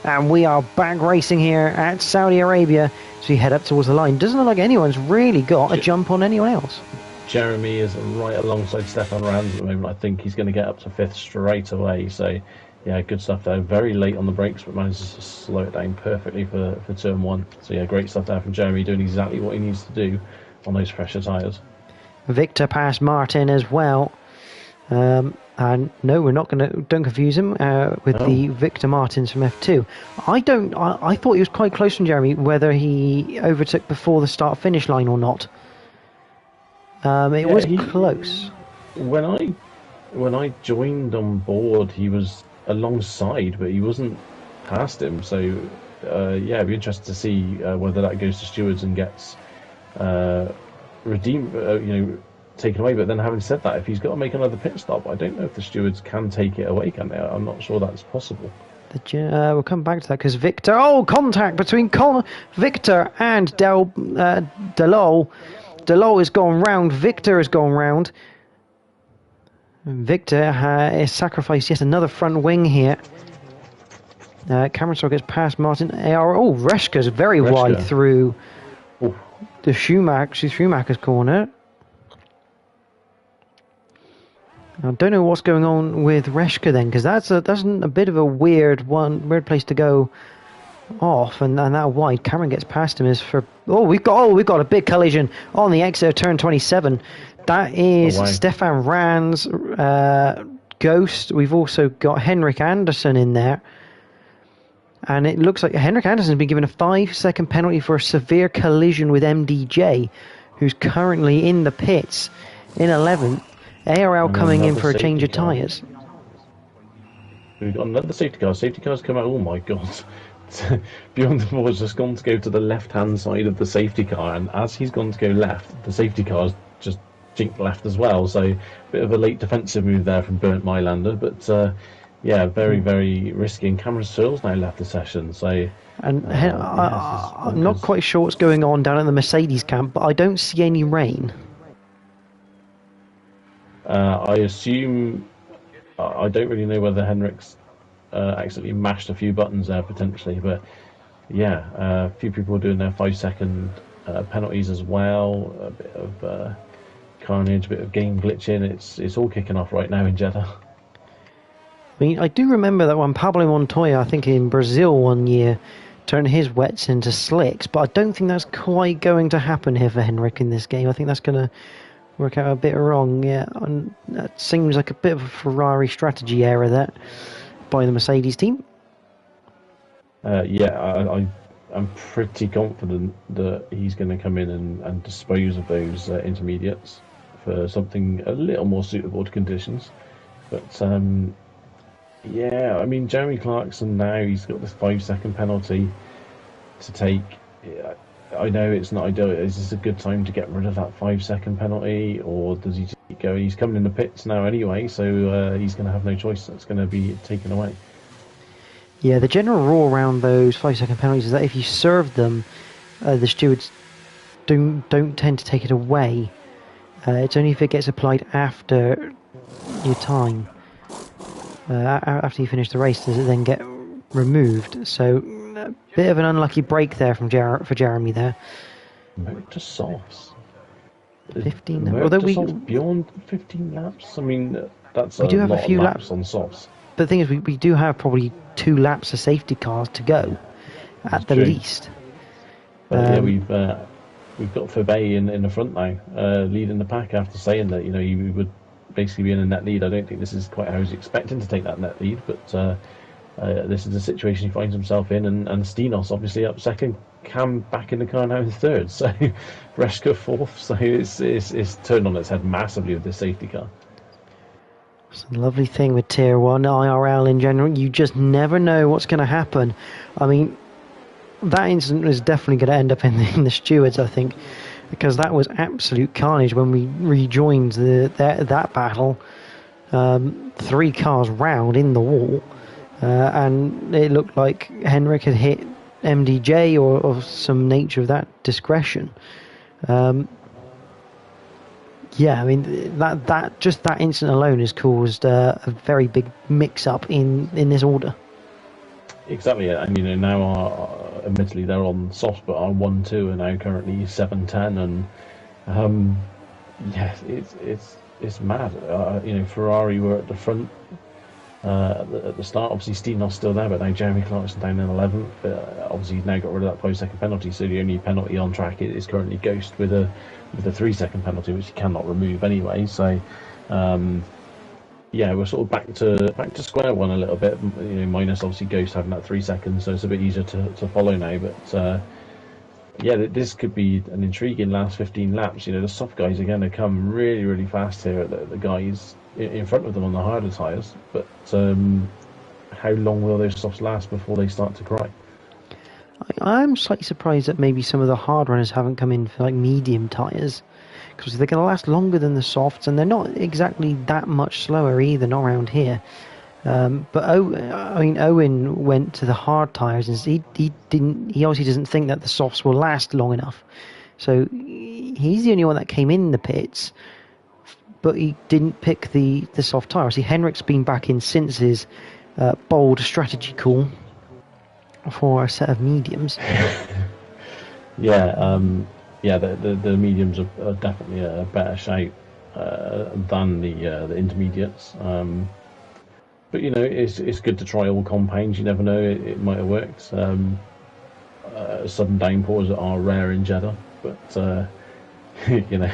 Speaker 1: and we are back racing here at Saudi Arabia. So we head up towards the line. Doesn't look like anyone's really got a jump on anyone else.
Speaker 2: Jeremy is right alongside Stefan Rands at the moment. I think he's going to get up to 5th straight away. So yeah, good stuff there. Very late on the brakes, but manages to slow it down perfectly for turn 1. So yeah, great stuff there from Jeremy, doing exactly what he needs to do on those fresher tyres. Victor
Speaker 1: passed Martin as well. And no, we're not going to. Don't confuse him with the Victor Martins from F2. I thought he was quite close from Jeremy, whether he overtook before the start-finish line or not. It was close.
Speaker 2: When I when I joined on board, he was alongside, but he wasn't past him. So yeah, it'd be interesting to see whether that goes to stewards and gets redeemed, taken away. But then, having said that, if he's got to make another pit stop, I don't know if the stewards can take it away. Can they? I'm not sure that's possible.
Speaker 1: We'll come back to that because Victor. Oh, contact between Victor and Delol. Delol has gone round. Victor has gone round. Victor has sacrificed yet another front wing here. Cameron Stoll gets past Martin. Oh, Reshka's very wide through the Schumacher's corner. I don't know what's going on with Reshka then, because that's a bit of a weird place to go off, and that wide. Cameron gets past him we've got a big collision on the exit of turn 27. That is Stefan Ran's Ghost. We've also got Henrik Anderson in there, and it looks like Henrik Anderson has been given a 5-second penalty for a severe collision with MDJ, who's currently in the pits in 11th. ARL coming in for a change of tyres.
Speaker 2: We've got another safety car. Safety car's come out. Oh my god. Beyond the Board's just gone to go to the left-hand side of the safety car, and as he's gone to go left, the safety car's just jinked left as well. So a bit of a late defensive move there from Bernd Mailander, but yeah, very, very risky. And Cameron Searle's now left the session. So
Speaker 1: I'm not quite sure what's going on down at the Mercedes camp, but I don't see any rain.
Speaker 2: I assume, I don't really know whether Henrik's accidentally mashed a few buttons there potentially, but yeah, a few people are doing their 5-second penalties as well. A bit of carnage, a bit of game glitching. It's all kicking off right now in Jeddah.
Speaker 1: I mean, I do remember that when Pablo Montoya, I think in Brazil one year, turned his wets into slicks, but I don't think that's quite going to happen here for Henrik in this game. I think that's going to work out a bit wrong, yeah. And that seems like a bit of a Ferrari strategy error there by the Mercedes team.
Speaker 2: Yeah, I'm pretty confident that he's going to come in and dispose of those intermediates for something a little more suitable to conditions. But yeah, I mean, Jeremy Clarkson now, he's got this 5-second penalty to take. I know it's not ideal. Is this a good time to get rid of that 5-second penalty, or does he keep going? He's coming in the pits now anyway, so he's going to have no choice. That's going to be taken away.
Speaker 1: Yeah, the general rule around those 5-second penalties is that if you serve them, the stewards don't tend to take it away. It's only if it gets applied after your time, after you finish the race, does it then get removed. So a bit of an unlucky break there for Jeremy there.
Speaker 2: Motor softs.
Speaker 1: 15.
Speaker 2: Although beyond 15 laps. I mean, that's
Speaker 1: we do have
Speaker 2: lot
Speaker 1: a few
Speaker 2: of laps on softs.
Speaker 1: But the thing is, we do have probably 2 laps of safety cars to go, at the least.
Speaker 2: But yeah, we've got Fabay in the front now, leading the pack after saying that he would basically be in a net lead. I don't think this is quite how he's expecting to take that net lead, but this is the situation he finds himself in, and Stenos obviously up second, Cam back in the car now in third, so Reshka fourth, so it's turned on its head massively with this safety car.
Speaker 1: It's a lovely thing with Tier 1 IRL in general, you just never know what's going to happen. I mean, that incident is definitely going to end up in the stewards, I think, because that was absolute carnage when we rejoined that battle. 3 cars round in the wall. And it looked like Henrik had hit MDJ or some nature of that discretion. Yeah, I mean that just that incident alone has caused a very big mix-up in this order. Exactly,
Speaker 2: and now admittedly they're on softs, but our 1-2 are now currently 7-10, and yeah, it's mad. Ferrari were at the front. At the start, obviously Steenos still there, but now Jeremy Clarkson down in 11th. Obviously he's now got rid of that 5-second penalty, so the only penalty on track is currently Ghost with a 3-second penalty, which he cannot remove anyway. So yeah, we're sort of back to square one a little bit. Minus obviously Ghost having that 3 seconds, so it's a bit easier to follow now. But yeah, this could be an intriguing last 15 laps. You know, the soft guys are going to come really, really fast here at the guys in front of them on the harder tyres. But how long will those softs last before they start to cry?
Speaker 1: I'm slightly surprised that maybe some of the hard runners haven't come in for like medium tyres, because they're going to last longer than the softs, and they're not exactly that much slower either, not around here. But Owen went to the hard tyres, and he obviously doesn't think that the softs will last long enough. So he's the only one that came in the pits, but he didn't pick the soft tyre. See, Henrik's been back in since his bold strategy call for a set of mediums.
Speaker 2: Yeah, the mediums are definitely a better shape than the intermediates. But you know, it's good to try all compounds. You never know; it might have worked. Sudden downpours are rare in Jeddah, but you know,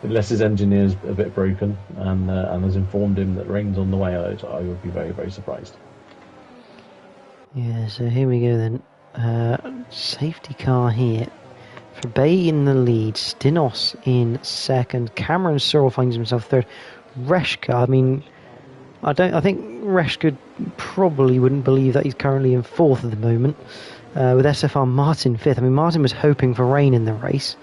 Speaker 2: unless his engineer's a bit broken and has informed him that rain's on the way out, I would be very, very surprised.
Speaker 1: Yeah, so here we go then. Safety car here. For Bay in the lead, Stinos in second, Cameron Searle finds himself third. Reshka, I mean, I think Reshka probably wouldn't believe that he's currently in fourth at the moment, with SFR Martin fifth. I mean, Martin was hoping for rain in the race.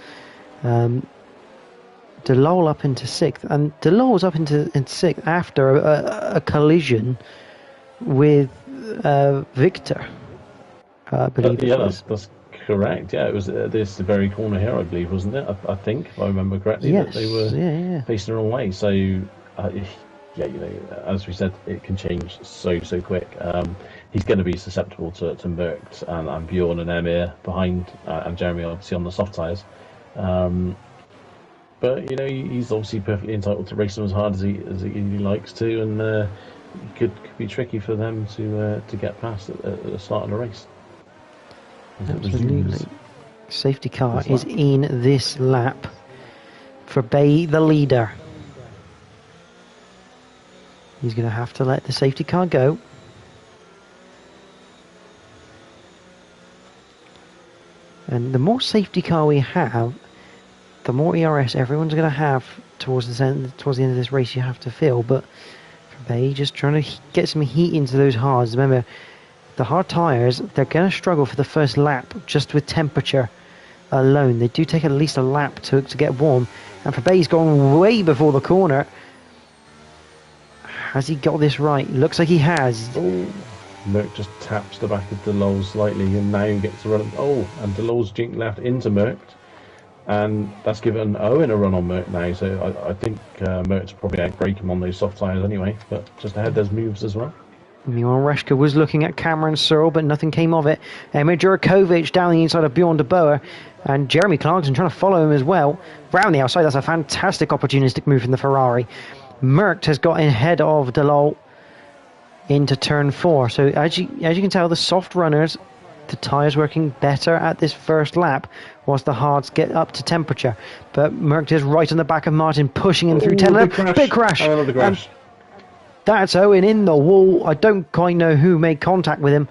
Speaker 1: DeLol up into sixth, and DeLol was up into sixth after a collision with Victor, I believe it was.
Speaker 2: That's correct. Yeah, it was this very corner here, I believe, wasn't it? I think, if I remember correctly,
Speaker 1: yes,
Speaker 2: that they were facing the wrong way. So, yeah, you know, as we said, it can change so quick. He's going to be susceptible to Merckx and Bjorn and Emir behind, and Jeremy obviously on the soft tyres. But you know, he's obviously perfectly entitled to race them as hard as he likes to, and it could be tricky for them to get past at the start of the race.
Speaker 1: Absolutely. Safety car is in this lap for Bay, the leader. He's going to have to let the safety car go. And the more safety car we have, the more ERS everyone's going to have towards the end of this race you have to fill. But for Bay, just trying to get some heat into those hards. Remember, the hard tyres, they're going to struggle for the first lap just with temperature alone. They do take at least a lap to get warm. And for Bay's gone way before the corner. Has he got this right? Looks like he has.
Speaker 2: Oh. Merck just taps the back of DeLol slightly, and now he gets to run. Oh, and DeLol's jinked left into Merck. And that's given Owen a run on Merck now, so I think Merck's probably outbrake him on those soft tyres anyway, but just ahead there's moves as well.
Speaker 1: Meanwhile, Reshka was looking at Cameron Searle, but nothing came of it. Emir Jurakovic down the inside of Bjorn de Boer, and Jeremy Clarkson trying to follow him as well. Round the outside, that's a fantastic opportunistic move from the Ferrari. Merck has got ahead of DeLol into turn 4, so as you can tell, the soft runners, the tyres working better at this first lap whilst the hards get up to temperature. But Merck is right on the back of Martin, pushing him through 10 laps. Big crash.
Speaker 2: I love the crash.
Speaker 1: And that's Owen in the wall. I don't quite know who made contact with him,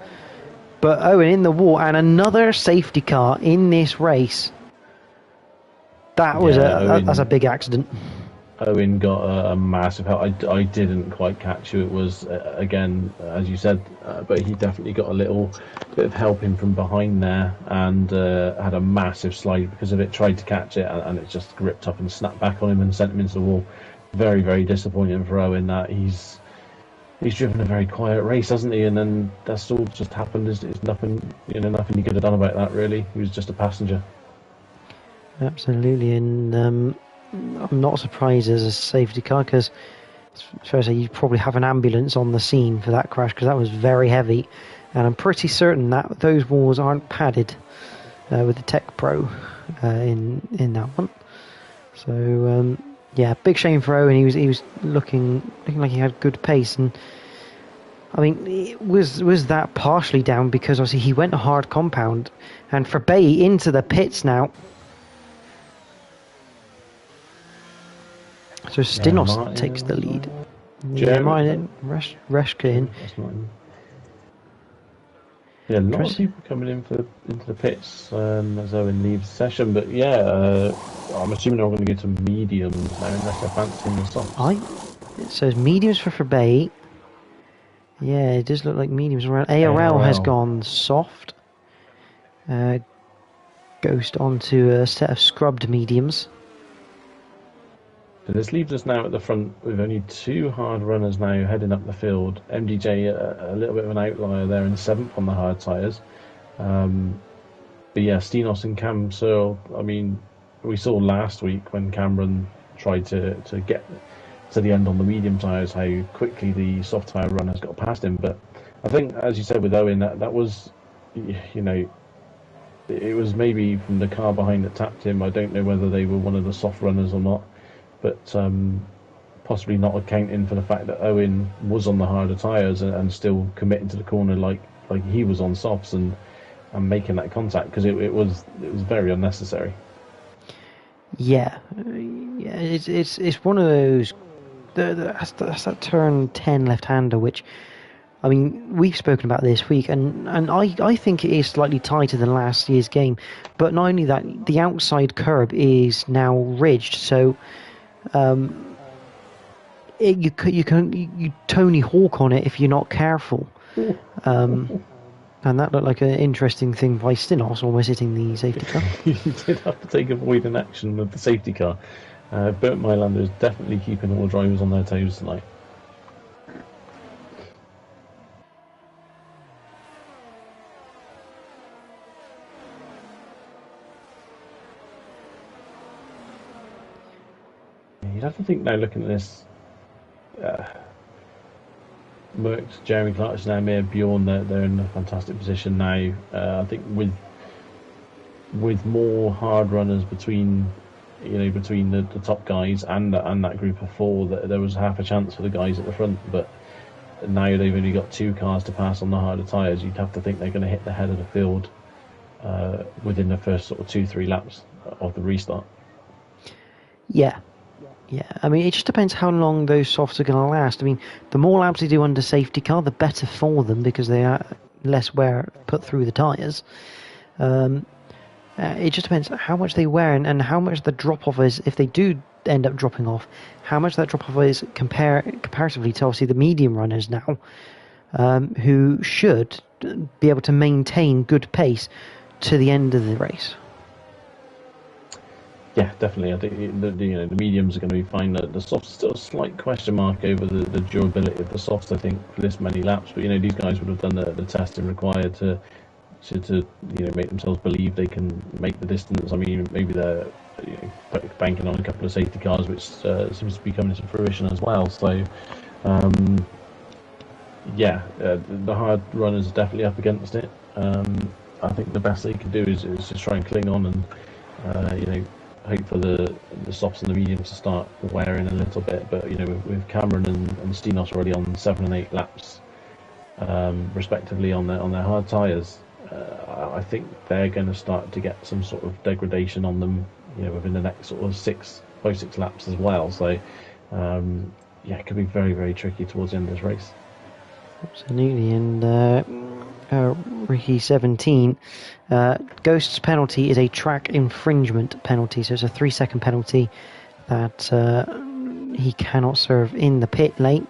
Speaker 1: but Owen in the wall, and another safety car in this race. That was that's a big accident.
Speaker 2: Owen got a massive help. I didn't quite catch who it was, again, as you said, but he definitely got a little bit of help in from behind there, and had a massive slide because of it. Tried to catch it, and it just gripped up and snapped back on him and sent him into the wall. Very, very disappointing for Owen that he's driven a very quiet race, hasn't he? And then that's all just happened. There's nothing he could have done about that, really. He was just a passenger.
Speaker 1: Absolutely, and I'm not surprised as a safety car, because it's fair to say you probably have an ambulance on the scene for that crash, because that was very heavy, and I'm pretty certain that those walls aren't padded with the Tech Pro in that one. So yeah, big shame for Owen. He was looking like he had good pace, and I mean, was that partially down because obviously he went a hard compound, and for Bay into the pits now. So Stinos takes the lead. Yeah, Martin, Reshka in.
Speaker 2: Yeah, a lot of people coming into the pits as Owen leaves the session, but yeah, I'm assuming they're all going to go to mediums now unless they're fancying the softs.
Speaker 1: It says mediums for Bay. Yeah, it does look like mediums. ARL has
Speaker 2: ARL.
Speaker 1: gone soft. Ghost onto a set of scrubbed mediums.
Speaker 2: So this leaves us now at the front with only 2 hard runners now heading up the field. MDJ a little bit of an outlier there in 7th on the hard tyres. But yeah, Stenos and Cam Searle, I mean, we saw last week when Cameron tried to get to the end on the medium tyres how quickly the soft tyre runners got past him. But I think, as you said with Owen, that was, you know, it was maybe from the car behind that tapped him. I don't know whether they were one of the soft runners or not. But possibly not accounting for the fact that Owen was on the harder tyres and still committing to the corner like he was on softs and making that contact, because it was very unnecessary.
Speaker 1: Yeah, it's one of those. That's that turn 10 left-hander, which, I mean, we've spoken about this week, and I think it is slightly tighter than last year's game. But not only that, the outside curb is now ridged, so you Tony Hawk on it if you're not careful. And that looked like an interesting thing by Stinos, almost hitting the safety car.
Speaker 2: He did have to take avoidant action with the safety car. Bert Mylander is definitely keeping all the drivers on their toes tonight. You'd have to think now, looking at this, Merckx, Jeremy Clarkson, Amir, Bjorn, they're in a fantastic position now. I think with more hard runners between the top guys and that group of 4, there was half a chance for the guys at the front. But now they've only got 2 cars to pass on the harder tyres. You'd have to think they're going to hit the head of the field within the first sort of 2-3 laps of the restart.
Speaker 1: Yeah. I mean, it just depends how long those softs are going to last. I mean, the more laps they do under safety car, the better for them, because they are less wear put through the tyres. It just depends how much they wear and how much the drop-off is, if they do end up dropping off, how much that drop-off is comparatively to obviously the medium runners now, who should be able to maintain good pace to the end of the race.
Speaker 2: Yeah, definitely. I think the mediums are going to be fine. The softs still a slight question mark over the durability of the softs, I think, for this many laps. But these guys would have done the testing required to make themselves believe they can make the distance. I mean, maybe they're banking on a couple of safety cars, which seems to be coming to fruition as well. So, the hard runners are definitely up against it. I think the best they can do is just try and cling on and hope for the softs and the mediums to start wearing a little bit. But with Cameron and Stenos already on 7 and 8 laps respectively on their hard tyres, I think they're going to start to get some sort of degradation on them within the next sort of 6 laps as well. So it could be very, very tricky towards the end of this race.
Speaker 1: Absolutely. And Ricky 17, Ghost's penalty is a track infringement penalty, so it's a 3-second penalty that he cannot serve in the pit lane.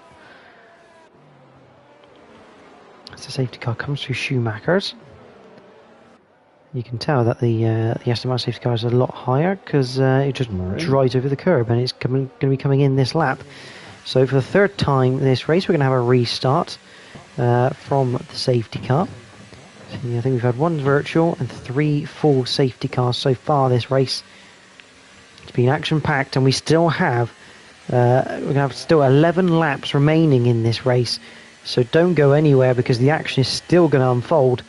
Speaker 1: As the safety car comes through Schumacher's, you can tell that the Aston Martin safety car is a lot higher, because it just drives over the curb, and it's going to be coming in this lap. So for the 3rd time this race, we're going to have a restart from the safety car. So I think we've had 1 virtual and 3 full safety cars so far this race. It's been action packed, and we still have we're going to have still 11 laps remaining in this race. So don't go anywhere, because the action is still going to unfold.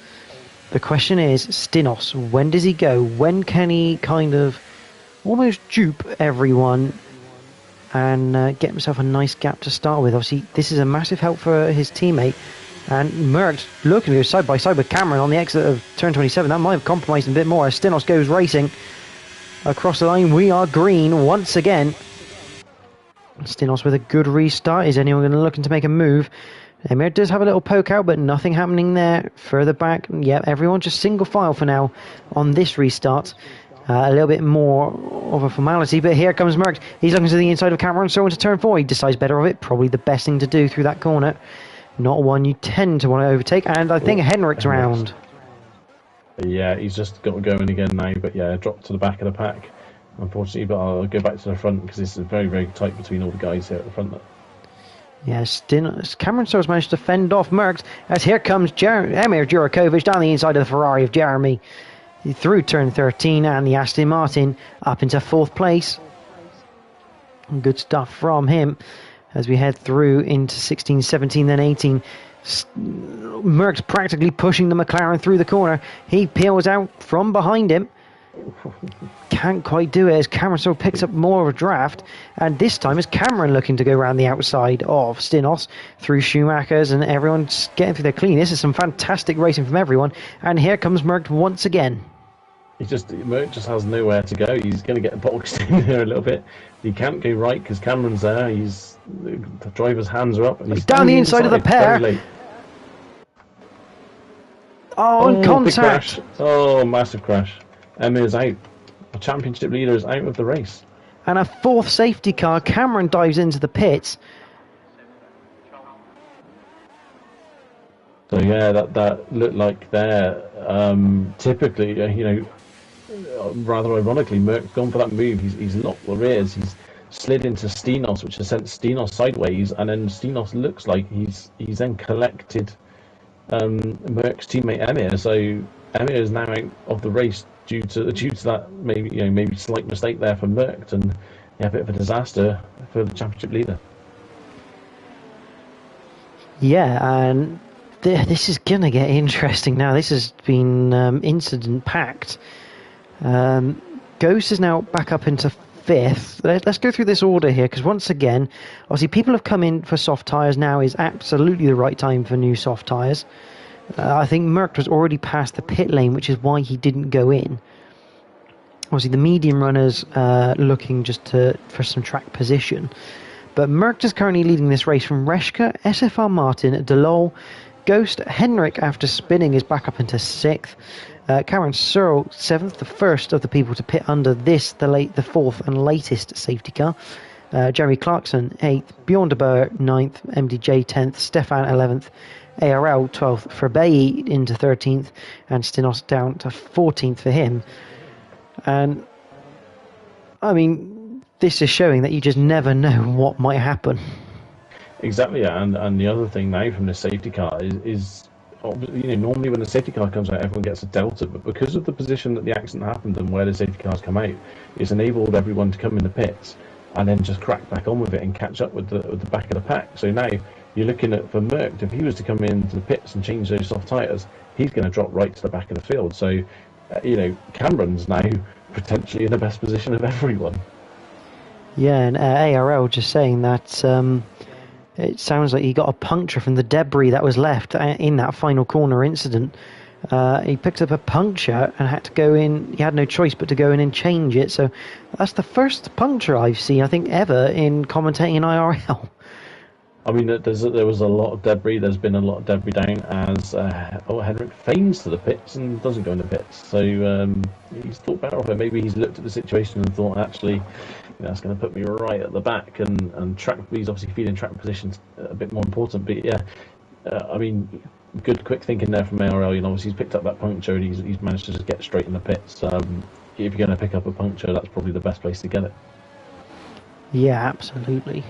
Speaker 1: The question is, Stinos, when does he go? When can he kind of almost dupe everyone and get himself a nice gap to start with? Obviously, this is a massive help for his teammate. And Merckx looking to go side by side with Cameron on the exit of turn 27. That might have compromised a bit more as Stinos goes racing across the line. We are green once again. Stinos with a good restart. Is anyone going to looking to make a move? Emir does have a little poke out, but nothing happening there. Further back, yeah, everyone just single file for now on this restart. A little bit more of a formality, but here comes Merckx. He's looking to the inside of Cameron, so into turn 4. He decides better of it. Probably the best thing to do through that corner. Not one you tend to want to overtake, and I think Henrik's round.
Speaker 2: Yeah, he's just got going again now, but yeah, dropped to the back of the pack, unfortunately, but I'll go back to the front because this is very, very tight between all the guys here at the front.
Speaker 1: Yes, Cameron Sowers managed to fend off Merckx, as here comes Emir Djurakovic down the inside of the Ferrari of Jeremy. Through turn 13 and the Aston Martin up into 4th place. Good stuff from him as we head through into 16, 17, then 18. Merckx practically pushing the McLaren through the corner. He peels out from behind him. Can't quite do it as Cameron sort of picks up more of a draft, and this time is Cameron looking to go around the outside of Stinos through Schumacher's, and everyone's getting through their clean. This is some fantastic racing from everyone, and here comes Merckx once again.
Speaker 2: Merckx just has nowhere to go. He's going to get boxed in there a little bit. He can't go right because Cameron's there. The driver's hands are up, and he's
Speaker 1: down the inside of the pair. Oh, contact!
Speaker 2: Oh, massive crash. Emir's out. The championship leader is out of the race.
Speaker 1: And a 4th safety car. Cameron dives into the pits.
Speaker 2: So yeah, that looked like there. Typically, rather ironically, Merck's gone for that move. He's locked the rears. He's slid into Stinos, which has sent Stinos sideways, and then Stinos looks like he's then collected Merck's teammate Emir. So Emir is now out of the race due to that maybe slight mistake there for Merckx, and a bit of a disaster for the championship leader.
Speaker 1: Yeah, and this is gonna get interesting now. This has been incident packed. Ghost is now back up into 5th. Let's go through this order here, because once again, obviously people have come in for soft tyres. Now is absolutely the right time for new soft tyres. I think Merckx was already past the pit lane, which is why he didn't go in. Obviously the medium runners looking just for some track position. But Merckx is currently leading this race from Reshka, SFR Martin, Delol, Ghost, Henrik after spinning is back up into 6th. Cameron Searle 7th, the first of the people to pit under this, the 4th and latest safety car. Jeremy Clarkson 8th, Bjorn de Boer 9th, MDJ 10th, Stefan 11th, ARL 12th, Ferbey into 13th, and Stinos down to 14th for him. And I mean, this is showing that you just never know what might happen.
Speaker 2: Exactly, yeah. And the other thing now from the safety car is normally when the safety car comes out, everyone gets a delta, but because of the position that the accident happened and where the safety cars come out, it's enabled everyone to come in the pits and then just crack back on with it and catch up with the back of the pack. So now you're looking at, for Merckx, if he was to come into the pits and change those soft tyres, he's going to drop right to the back of the field. So Cameron's now potentially in the best position of everyone. Yeah,
Speaker 1: and ARL just saying that it sounds like he got a puncture from the debris that was left in that final corner incident. He picked up a puncture and had to go in. He had no choice but to go in and change it. So that's the first puncture I've seen, I think, ever in commentating in IRL.
Speaker 2: I mean, there was a lot of debris. There's been a lot of debris down as Henrik feigns to the pits and doesn't go in the pits. So he's thought better of it. Maybe he's looked at the situation and thought, actually, that's going to put me right at the back, and track. He's obviously feeling track positions a bit more important. But yeah, I mean, good quick thinking there from ARL. Obviously he's picked up that puncture and he's managed to just get straight in the pits. If you're going to pick up a puncture, that's probably the best place to get it.
Speaker 1: Yeah, absolutely.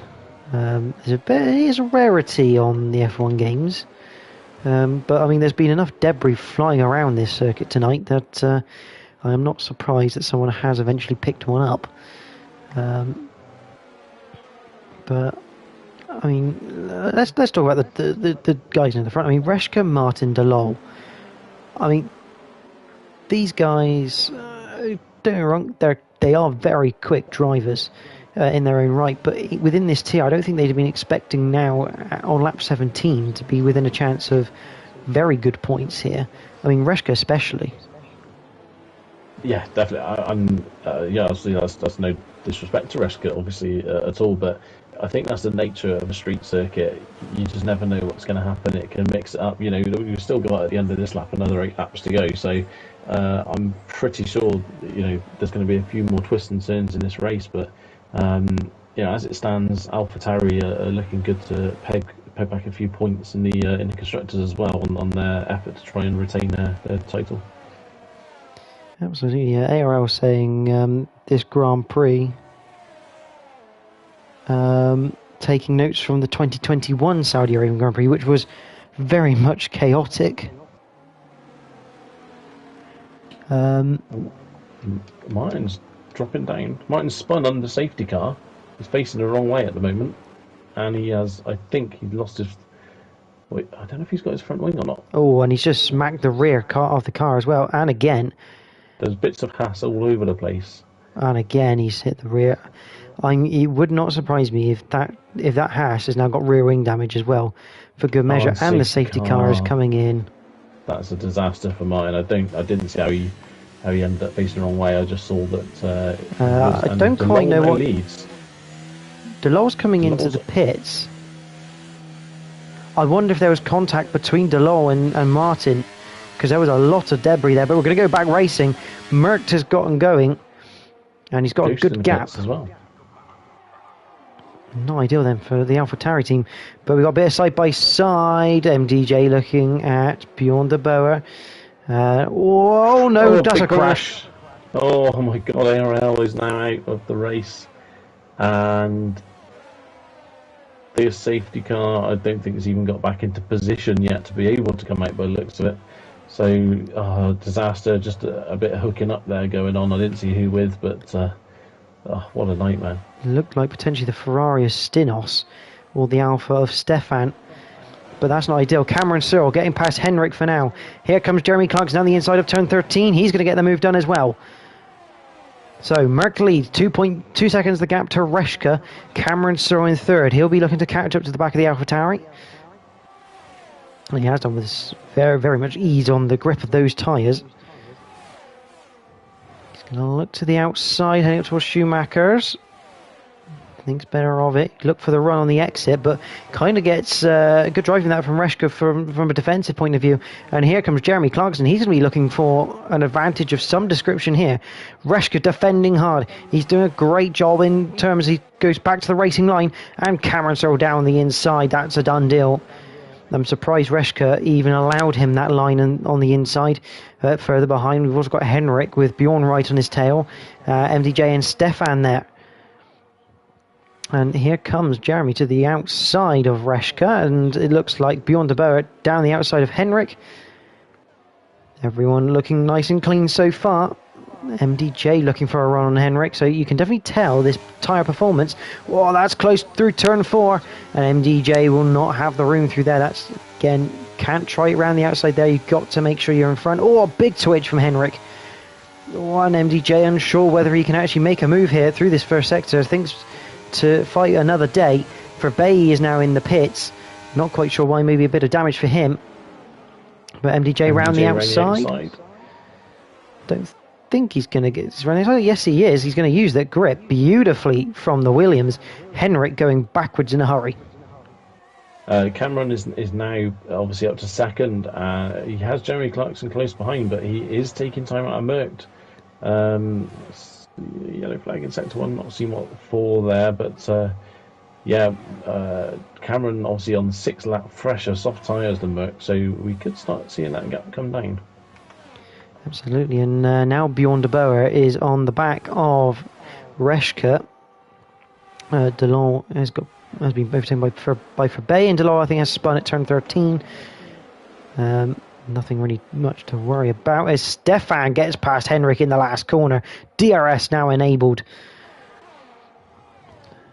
Speaker 1: It is a rarity on the F1 games, but I mean, there's been enough debris flying around this circuit tonight that I am not surprised that someone has eventually picked one up. But I mean, let's talk about the guys in the front. I mean, Reshka, Martin, Delol. I mean, these guys, don't get me wrong, they are very quick drivers in their own right, but within this tier, I don't think they'd have been expecting now on lap 17 to be within a chance of very good points here. I mean, Reshka especially.
Speaker 2: Yeah, definitely. Obviously that's no disrespect to Reshka, obviously, at all, but I think that's the nature of a street circuit. You just never know what's going to happen. It can mix it up. We've still got at the end of this lap another 8 laps to go. So I'm pretty sure there's going to be a few more twists and turns in this race. But as it stands, AlphaTauri are looking good to peg back a few points in the constructors as well on their effort to try and retain their title.
Speaker 1: Absolutely. ARL saying this Grand Prix. Taking notes from the 2021 Saudi Arabian Grand Prix, which was very much chaotic.
Speaker 2: Martin's dropping down. Martin's spun under safety car. He's facing the wrong way at the moment, and he lost his. Wait, I don't know if he's got his front wing or not.
Speaker 1: Oh, and he's just smacked the rear car of the car as well, and again.
Speaker 2: There's bits of Haas all over the place.
Speaker 1: And again, he's hit the rear. It would not surprise me if that Haas has now got rear wing damage as well, for good measure. And the safety car is coming in.
Speaker 2: That's a disaster for Martin. I didn't see how he ended up facing the wrong way. I just saw that.
Speaker 1: I don't quite know what
Speaker 2: leads.
Speaker 1: Delaw's coming into the pits. I wonder if there was contact between Delaw and Martin, because there was a lot of debris there. But we're going to go back racing. Merckx has gotten going, and he's got a good gap
Speaker 2: as well.
Speaker 1: No ideal then for the AlphaTauri team, but we've got a bit of side-by-side. MDJ looking at Bjorn de Boer. Oh no, that's a crash.
Speaker 2: Oh my god, ARL is now out of the race. And the safety car, I don't think has even got back into position yet to be able to come out by the looks of it. So, disaster, just a bit of hooking up there going on. I didn't see who with, but what a nightmare.
Speaker 1: It looked like potentially the Ferrari of Stinos or the Alpha of Stefan, but that's not ideal. Cameron Searle getting past Henrik for now. Here comes Jeremy Clarkson down the inside of turn 13. He's going to get the move done as well. So Merck leads 2.2 seconds the gap to Reshka. Cameron Searle in third. He'll be looking to catch up to the back of the AlphaTauri. And he has done with this very, very much ease on the grip of those tyres. He's going to look to the outside, heading up towards Schumacher's. Thinks better of it. Look for the run on the exit, but kind of gets good driving that from Reshka from a defensive point of view. And here comes Jeremy Clarkson. He's going to be looking for an advantage of some description here. Reshka defending hard. He's doing a great job in terms he goes back to the racing line, and Cameron Searle down the inside. That's a done deal. I'm surprised Reshka even allowed him that line on the inside. Further behind, we've also got Henrik with Bjorn right on his tail. MDJ and Stefan there. And here comes Jeremy to the outside of Reshka, and it looks like Bjorn de Boer down the outside of Henrik. Everyone looking nice and clean so far. MDJ looking for a run on Henrik, so you can definitely tell this tyre performance. Oh, that's close through turn 4, and MDJ will not have the room through there. That's, again, can't try it around the outside there. You've got to make sure you're in front. Oh, a big twitch from Henrik. One MDJ unsure whether he can actually make a move here through this first sector. Thinks to fight another day. Verbeey is now in the pits. Not quite sure why. Maybe a bit of damage for him. But MDJ round the outside. Don't think he's going to get this round the outside. Yes, he is. He's going to use that grip beautifully from the Williams. Henrik going backwards in a hurry.
Speaker 2: Cameron is now obviously up to second. He has Jeremy Clarkson close behind, but he is taking time out of Merckx. Yellow flag in sector 1, not seen what for there, but Cameron obviously on 6 lap fresher soft tyres than Merckx, so we could start seeing that gap come down.
Speaker 1: Absolutely, and now Bjorn de Boer is on the back of Reshka. Delon has been overtaken by Verbeey, and Delon I think has spun at turn 13. Nothing really much to worry about as Stefan gets past Henrik in the last corner. DRS now enabled.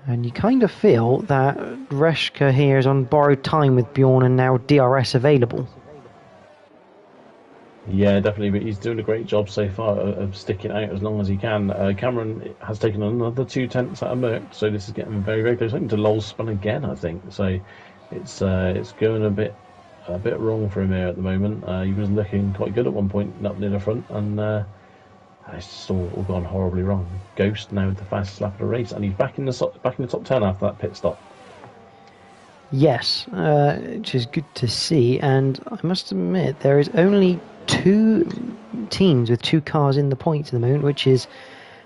Speaker 1: And you kind of feel that Reshka here is on borrowed time with Bjorn and now DRS available.
Speaker 2: Yeah, definitely, but he's doing a great job so far of sticking out as long as he can. Cameron has taken another 2 tenths out of Merckx, so this is getting very, very close. I think Delol's spun again, I think. So it's going a bit wrong for him here at the moment. He was looking quite good at one point up near the front, and It's just all gone horribly wrong. Ghost now with the fastest lap of the race, and he's back in the top 10 after that pit stop.
Speaker 1: Yes, which is good to see. And I must admit, there is only 2 teams with 2 cars in the points at the moment, which is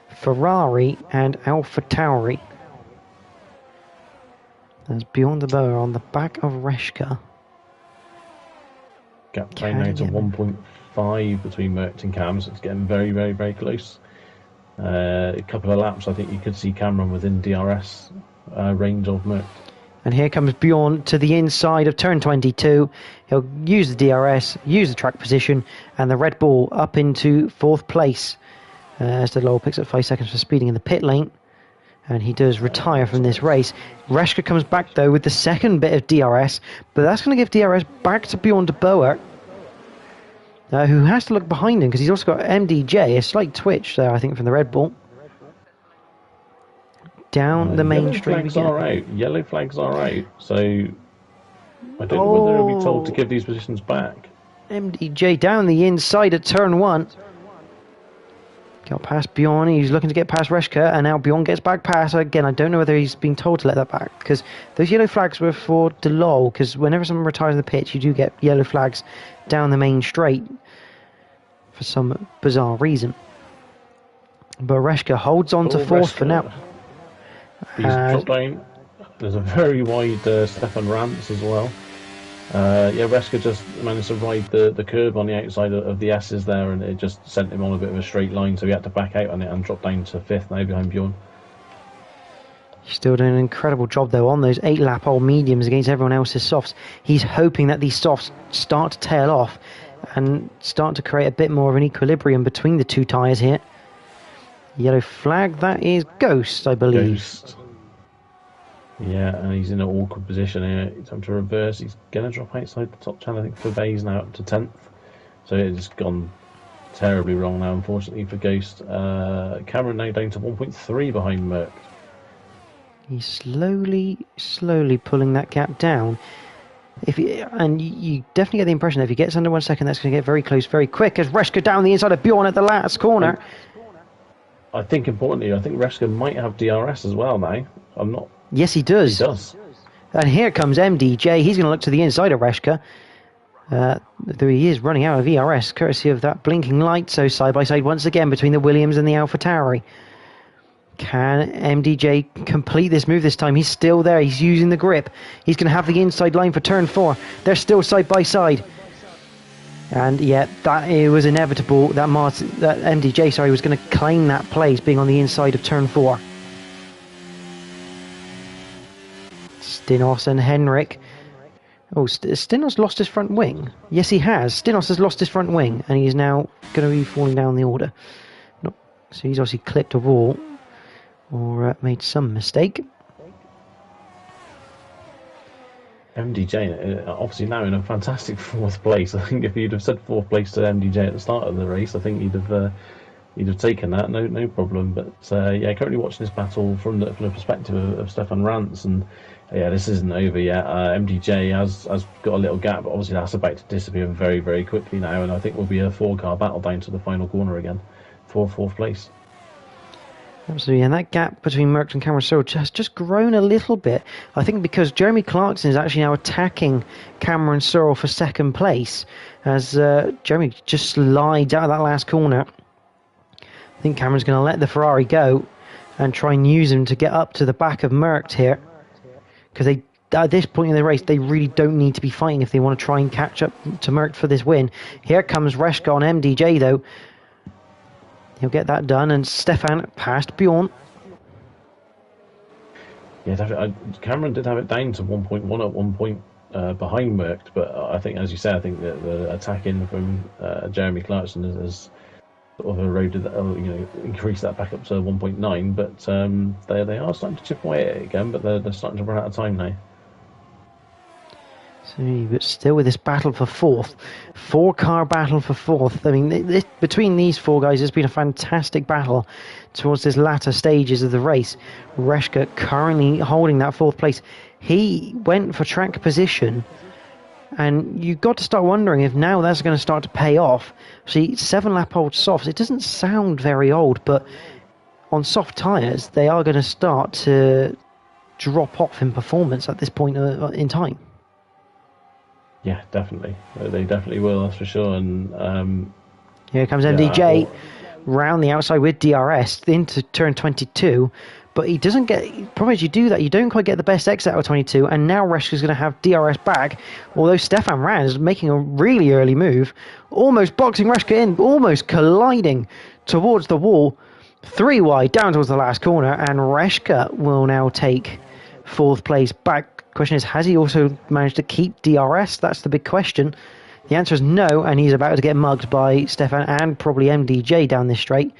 Speaker 1: Ferrari and AlphaTauri. There's Beyond the Boa on the back of Reshka.
Speaker 2: Gap down now to 1.5 between Merckx and Cam, so it's getting very, very, very close. A couple of laps, I think you could see Cameron within DRS range of Merckx.
Speaker 1: And here comes Bjorn to the inside of turn 22. He'll use the DRS, use the track position, and the Red Bull up into 4th place. As the Lowell picks up 5 seconds for speeding in the pit lane. And he does retire from this race. Reshka comes back, though, with the second bit of DRS. But that's going to give DRS back to Bjorn de Boer, who has to look behind him, because he's also got MDJ, a slight twitch there, I think, from the Red Bull. Down the main straight again.
Speaker 2: Yellow flags are out. So I don't know whether they'll be told to give these positions back.
Speaker 1: MDJ down the inside at turn 1. Got past Bjorn, he's looking to get past Reshka, and now Bjorn gets back past. Again, I don't know whether he's been told to let that back, because those yellow flags were for Delol, because whenever someone retires in the pitch, you do get yellow flags down the main straight for some bizarre reason. But Reshka holds on to 4th for now.
Speaker 2: He's dropped down. There's a very wide Stefan Rance as well. Reshka just managed to ride the curb on the outside of the S's there, and it just sent him on a bit of a straight line, so he had to back out on it and drop down to 5th now behind Bjorn.
Speaker 1: He's still doing an incredible job, though, on those 8-lap old mediums against everyone else's softs. He's hoping that these softs start to tail off and start to create a bit more of an equilibrium between the 2 tyres here. Yellow flag, that is Ghost, I believe.
Speaker 2: Ghost. Yeah, and he's in an awkward position here. Time to reverse. He's going to drop outside the top 10. I think Fabé's now up to 10th. So it's gone terribly wrong now, unfortunately, for Ghost. Cameron now down to 1.3 behind Merckx.
Speaker 1: He's slowly pulling that gap down. You definitely get the impression that if he gets under 1 second, that's going to get very close very quick, as Reshka down the inside of Bjorn at the last corner.
Speaker 2: I think, importantly, Reshka might have DRS as well now. I'm not...
Speaker 1: Yes, he does.
Speaker 2: He does.
Speaker 1: And here comes MDJ. He's going to look to the inside of Reshka. Though he is running out of ERS, courtesy of that blinking light. So side by side once again between the Williams and the AlphaTauri. Can MDJ complete this move this time? He's still there. He's using the grip. He's going to have the inside line for turn 4. They're still side by side. And yeah, it was inevitable that MDJ was going to claim that place, being on the inside of turn 4. Stinos and Henrik. Oh, Stinos lost his front wing. Yes, he has. Stinos has lost his front wing, and he is now going to be falling down the order. So he's obviously clipped a wall, or made some mistake.
Speaker 2: MDJ obviously now in a fantastic 4th place. I think if you'd have said 4th place to MDJ at the start of the race, I think he'd have taken that, no problem. But currently watching this battle from the perspective of Stefan Rance, and this isn't over yet. MDJ has got a little gap, but obviously that's about to disappear very, very quickly now, and I think we'll be a 4-car battle down to the final corner again for 4th place.
Speaker 1: Absolutely, and that gap between Merckx and Cameron Searle has just grown a little bit. I think because Jeremy Clarkson is actually now attacking Cameron Searle for 2nd place, as Jeremy just slides out of that last corner. I think Cameron's going to let the Ferrari go and try and use him to get up to the back of Merckx here, because at this point in the race they really don't need to be fighting if they want to try and catch up to Merckx for this win. Here comes Reshka on MDJ though. He'll get that done, and Stefan past Bjorn.
Speaker 2: Yeah, Cameron did have it down to 1.1 at one point behind Merckx, but I think, as you say, I think that the attack in from Jeremy Clarkson has sort of eroded that, increased that back up to 1.9. But they are starting to chip away at it again, but they're starting to run out of time now.
Speaker 1: But still with this battle for 4th, 4-car battle for 4th. I mean, between these 4 guys, it's been a fantastic battle towards this latter stages of the race. Reshka currently holding that 4th place. He went for track position And you've got to start wondering if now that's going to start to pay off. See, 7-lap-old softs, it doesn't sound very old, but on soft tyres, they are going to start to drop off in performance at this point in time.
Speaker 2: Yeah, definitely. They definitely will, that's for sure. And
Speaker 1: here comes MDJ round the outside with DRS into turn 22. But he doesn't get... Problem is, you do that, you don't quite get the best exit out of 22, and now Reshka's going to have DRS back, although Stefan Ranz is making a really early move, almost boxing Reshka in, almost colliding towards the wall, 3 wide, down towards the last corner, and Reshka will now take 4th place back. Question is, has he also managed to keep DRS? That's the big question. The answer is no, and he's about to get mugged by Stefan and probably MDJ down this straight.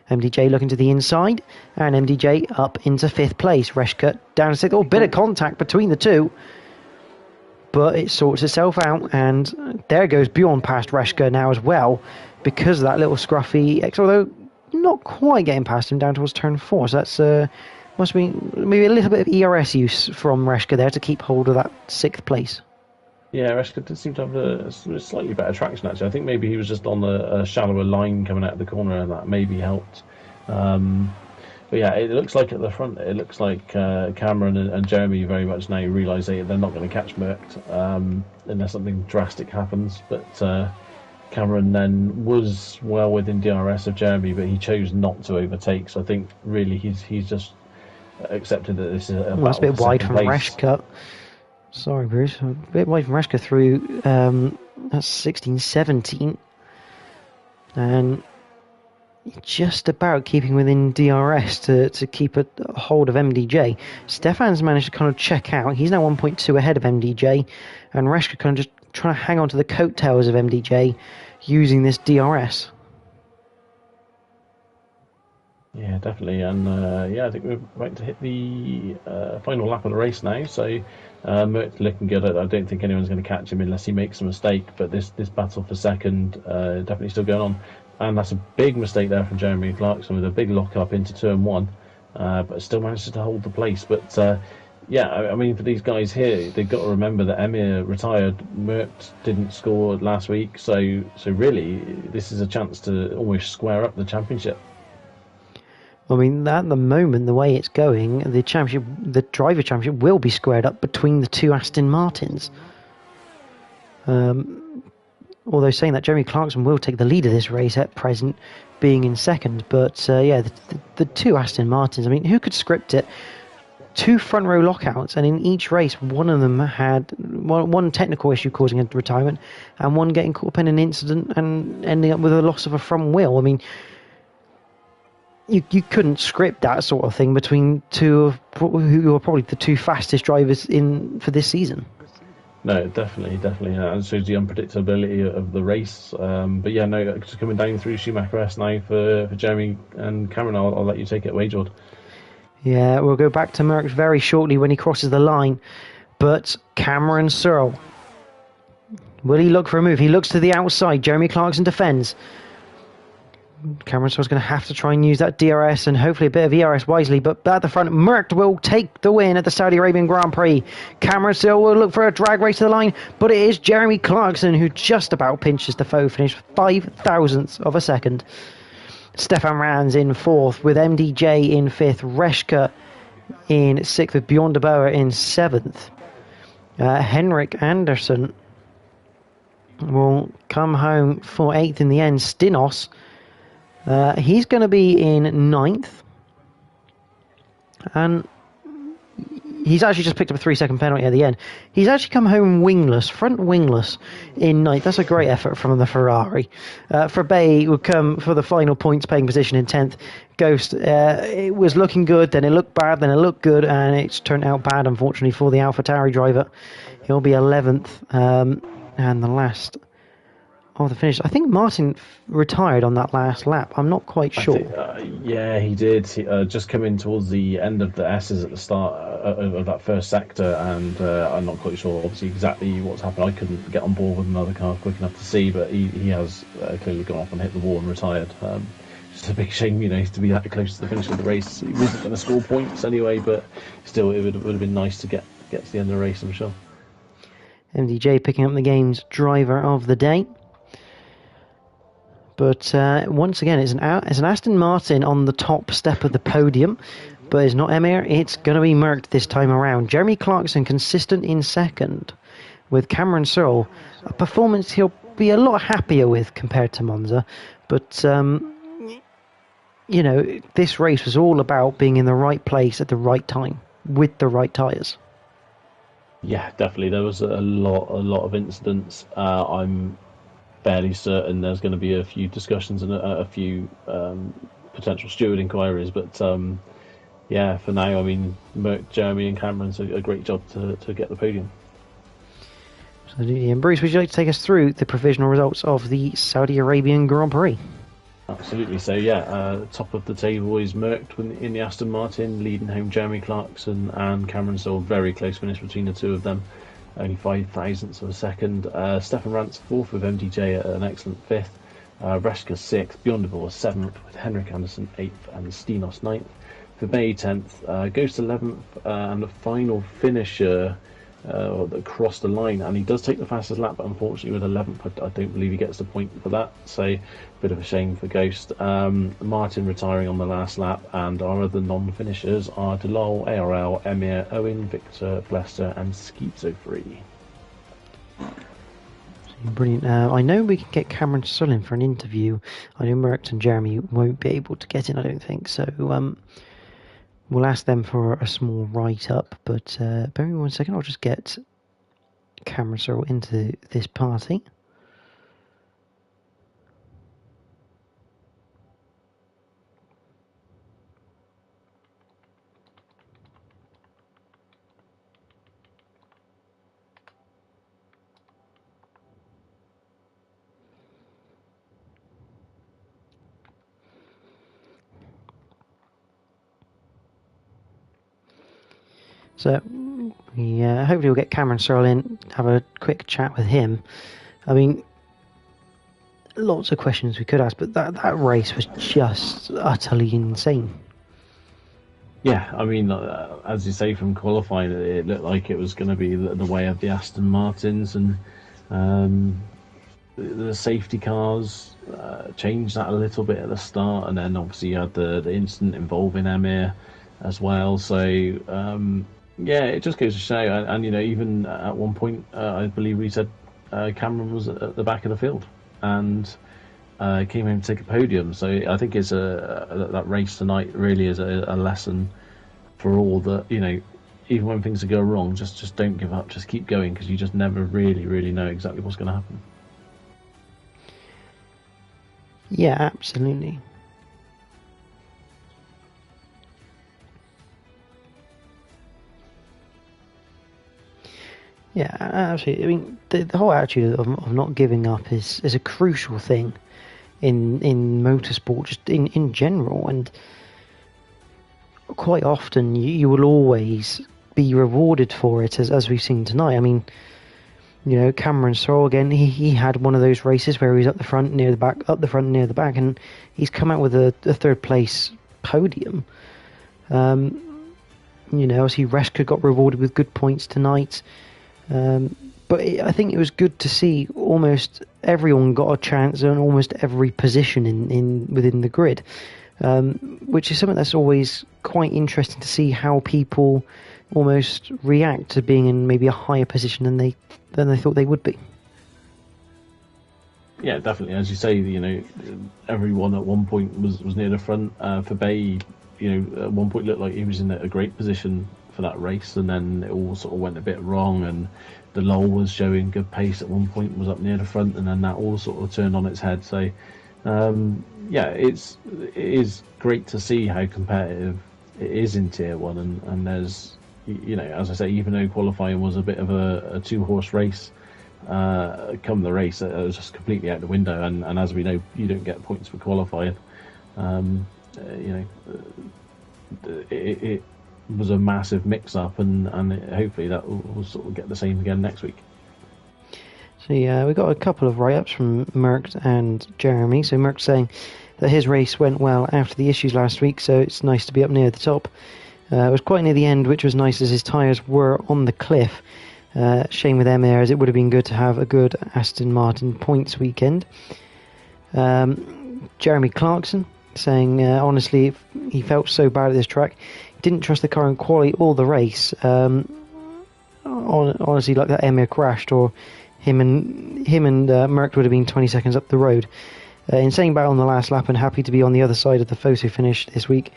Speaker 1: MDJ looking to the inside, and MDJ up into 5th place. Reshka down to 6th. Oh, bit of contact between the two, but it sorts itself out, and there goes Bjorn past Reshka now as well, because of that little scruffy X, although not quite getting past him down towards turn 4, so that's must be maybe a little bit of ERS use from Reshka there to keep hold of that 6th place.
Speaker 2: Yeah, Reshka did seem to have a slightly better traction, actually. I think maybe he was just on a shallower line coming out of the corner, and that maybe helped. But yeah, it looks like at the front, it looks like Cameron and Jeremy very much now realise they're not going to catch Merckx unless something drastic happens. But Cameron then was well within DRS of Jeremy, but he chose not to overtake. So I think really he's just accepted that this is a
Speaker 1: that's a bit wide from Reshka. Sorry, Bruce. A bit wide from Reshka through that's 16-17. And just about keeping within DRS to keep a hold of MDJ. Stefan's managed to kind of check out. He's now 1.2 ahead of MDJ. And Reshka kind of just trying to hang on to the coattails of MDJ using this DRS.
Speaker 2: Yeah, definitely. And I think we're about to hit the final lap of the race now. So Merckx looking good. I don't think anyone's going to catch him unless he makes a mistake. But this battle for second definitely still going on. And that's a big mistake there from Jeremy Clarkson with a big lock up into turn 1. But still manages to hold the place. But I mean, for these guys here, they've got to remember that Emir retired. Merckx didn't score last week. So really, this is a chance to almost square up the championship.
Speaker 1: I mean, at the moment, the way it's going, the driver championship will be squared up between the 2 Aston Martins. Although saying that, Jeremy Clarkson will take the lead of this race at present, being in second. But the 2 Aston Martins, I mean, who could script it? 2 front row lockouts, and in each race, one of them had one technical issue causing a retirement, and one getting caught up in an incident and ending up with a loss of a front wheel. I mean, you couldn't script that sort of thing between 2 who are probably the 2 fastest drivers for this season. No,
Speaker 2: definitely. It shows the unpredictability of the race. But yeah, no, just coming down through Schumacher S now for Jeremy and Cameron. I'll let you take it away, George.
Speaker 1: Yeah, we'll go back to Merckx very shortly when he crosses the line. But Cameron Searle, will he look for a move? He looks to the outside. Jeremy Clarkson defends. Cameron Searle's going to have to try and use that DRS and hopefully a bit of ERS wisely, but at the front, Merckx will take the win at the Saudi Arabian Grand Prix. Cameron Searle will look for a drag race to the line, but it is Jeremy Clarkson who just about pinches the foe finish, 0.005 of a second. Stefan Ranz in 4th with MDJ in 5th, Reshka in 6th with Bjorn de Boer in 7th. Henrik Andersson will come home for 8th in the end. Stinos, he's going to be in 9th, and he's actually just picked up a 3-second penalty at the end. He's actually come home front wingless in 9th. That's a great effort from the Ferrari. Bay would come for the final points paying position in 10th. Ghost, it was looking good, then it looked bad, then it looked good, and it's turned out bad, unfortunately, for the AlphaTauri driver. He'll be 11th, and the last of the finish. I think Martin retired on that last lap. I'm not quite sure.
Speaker 2: Yeah, he did. He, just coming towards the end of the S's at the start of that first sector, and I'm not quite sure, obviously, exactly what's happened. I couldn't get on board with another car quick enough to see, but he has clearly gone off and hit the wall and retired. It's a big shame, to be that close to the finish of the race. He wasn't going to score points anyway, but still, it would have been nice to get to the end of the race, I'm sure.
Speaker 1: MDJ picking up the game's driver of the day. But once again, it's an Aston Martin on the top step of the podium. But it's not Emir, it's going to be Merc this time around. Jeremy Clarkson consistent in second, with Cameron Searle, a performance he'll be a lot happier with compared to Monza. But, this race was all about being in the right place at the right time, with the right tyres.
Speaker 2: Yeah, definitely. There was a lot of incidents. I'm fairly certain there's going to be a few discussions and a few potential steward inquiries, but yeah, for now, I mean, Merc, Jeremy and Cameron's a great job to get the podium.
Speaker 1: Absolutely. And Bruce, would you like to take us through the provisional results of the Saudi Arabian Grand Prix?
Speaker 2: Absolutely. So yeah, top of the table is Merc in the Aston Martin, leading home Jeremy Clarkson and Cameron Searle. Very close finish between the two of them, only 5 thousandths of a second. Stefan Rantz fourth with MDJ at an excellent fifth. Reschke sixth, Bjorndevor seventh with Henrik Andersen eighth and Stenos ninth. Verbey 10th, goes to 11th, and the final finisher that crossed the line, and he does take the fastest lap, but unfortunately with 11th, I don't believe he gets the point for that, so a bit of a shame for Ghost. Martin retiring on the last lap, and our other non-finishers are Delal, ARL, Emir, Owen, Victor, Blester, and Schizofree.
Speaker 1: Brilliant. I know we can get Cameron Searle in for an interview. I know Merckx and Jeremy won't be able to get in, I don't think, so we'll ask them for a small write-up, but bear with me 1 second, I'll just get Cameron Searle into this party. So, hopefully we'll get Cameron Searle in, have a quick chat with him. I mean, lots of questions we could ask, but that race was just utterly insane.
Speaker 2: Yeah, I mean, as you say, from qualifying, it looked like it was going to be the way of the Aston Martins, and the safety cars changed that a little bit at the start, and then obviously you had the incident involving Emir as well, so yeah, it just goes to show, and even at one point, I believe we said Cameron was at the back of the field and came home to take a podium. So I think it's that race tonight really is a lesson for all that, even when things go wrong, just don't give up, just keep going, because you just never really know exactly what's going to happen.
Speaker 1: Yeah, absolutely. Yeah, absolutely. I mean, the whole attitude of not giving up is a crucial thing in motorsport, just in general, and quite often you will always be rewarded for it, as we've seen tonight. I mean, Cameron Searle again, he had one of those races where he was up the front, near the back, and he's come out with a third place podium. Obviously Reschke got rewarded with good points tonight. But I think it was good to see almost everyone got a chance in almost every position within the grid, which is something that's always quite interesting to see how people almost react to being in maybe a higher position than they thought they would be.
Speaker 2: Yeah, definitely. As you say, everyone at one point was near the front. For Bay, at one point looked like he was in a great position for that race, and then it all sort of went a bit wrong, and the Lowell was showing good pace at one point, was up near the front, and then that all sort of turned on its head. So yeah, it is great to see how competitive it is in Tier 1, and there's, as I say, even though qualifying was a bit of a two-horse race, come the race, it was just completely out the window, and as we know, you don't get points for qualifying. It was a massive mix-up, and hopefully that will sort of get the same again next week.
Speaker 1: So yeah, we got a couple of write-ups from Merckx and Jeremy. So Merckx saying that his race went well after the issues last week, so it's nice to be up near the top. It was quite near the end, which was nice as his tyres were on the cliff. Shame with Emir, as it would have been good to have a good Aston Martin points weekend. Jeremy Clarkson saying, honestly, he felt so bad at this track. He didn't trust the car in quality or the race. Honestly, like that Emir crashed, or him and Merck would have been 20 seconds up the road. In saying bad on the last lap and happy to be on the other side of the photo finish this week,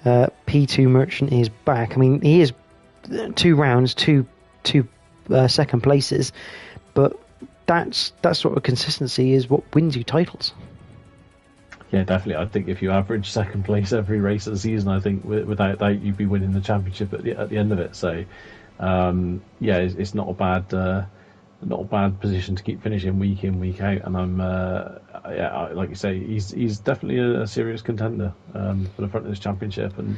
Speaker 1: P2 Merchant is back. I mean, he is 2 rounds, two second places, but that sort of consistency is what wins you titles.
Speaker 2: Yeah, definitely. I think if you average second place every race of the season, I think without doubt you'd be winning the championship at the end of it. So, it's not a bad position to keep finishing week in, week out. And I'm, like you say, he's definitely a serious contender for the front of this championship, and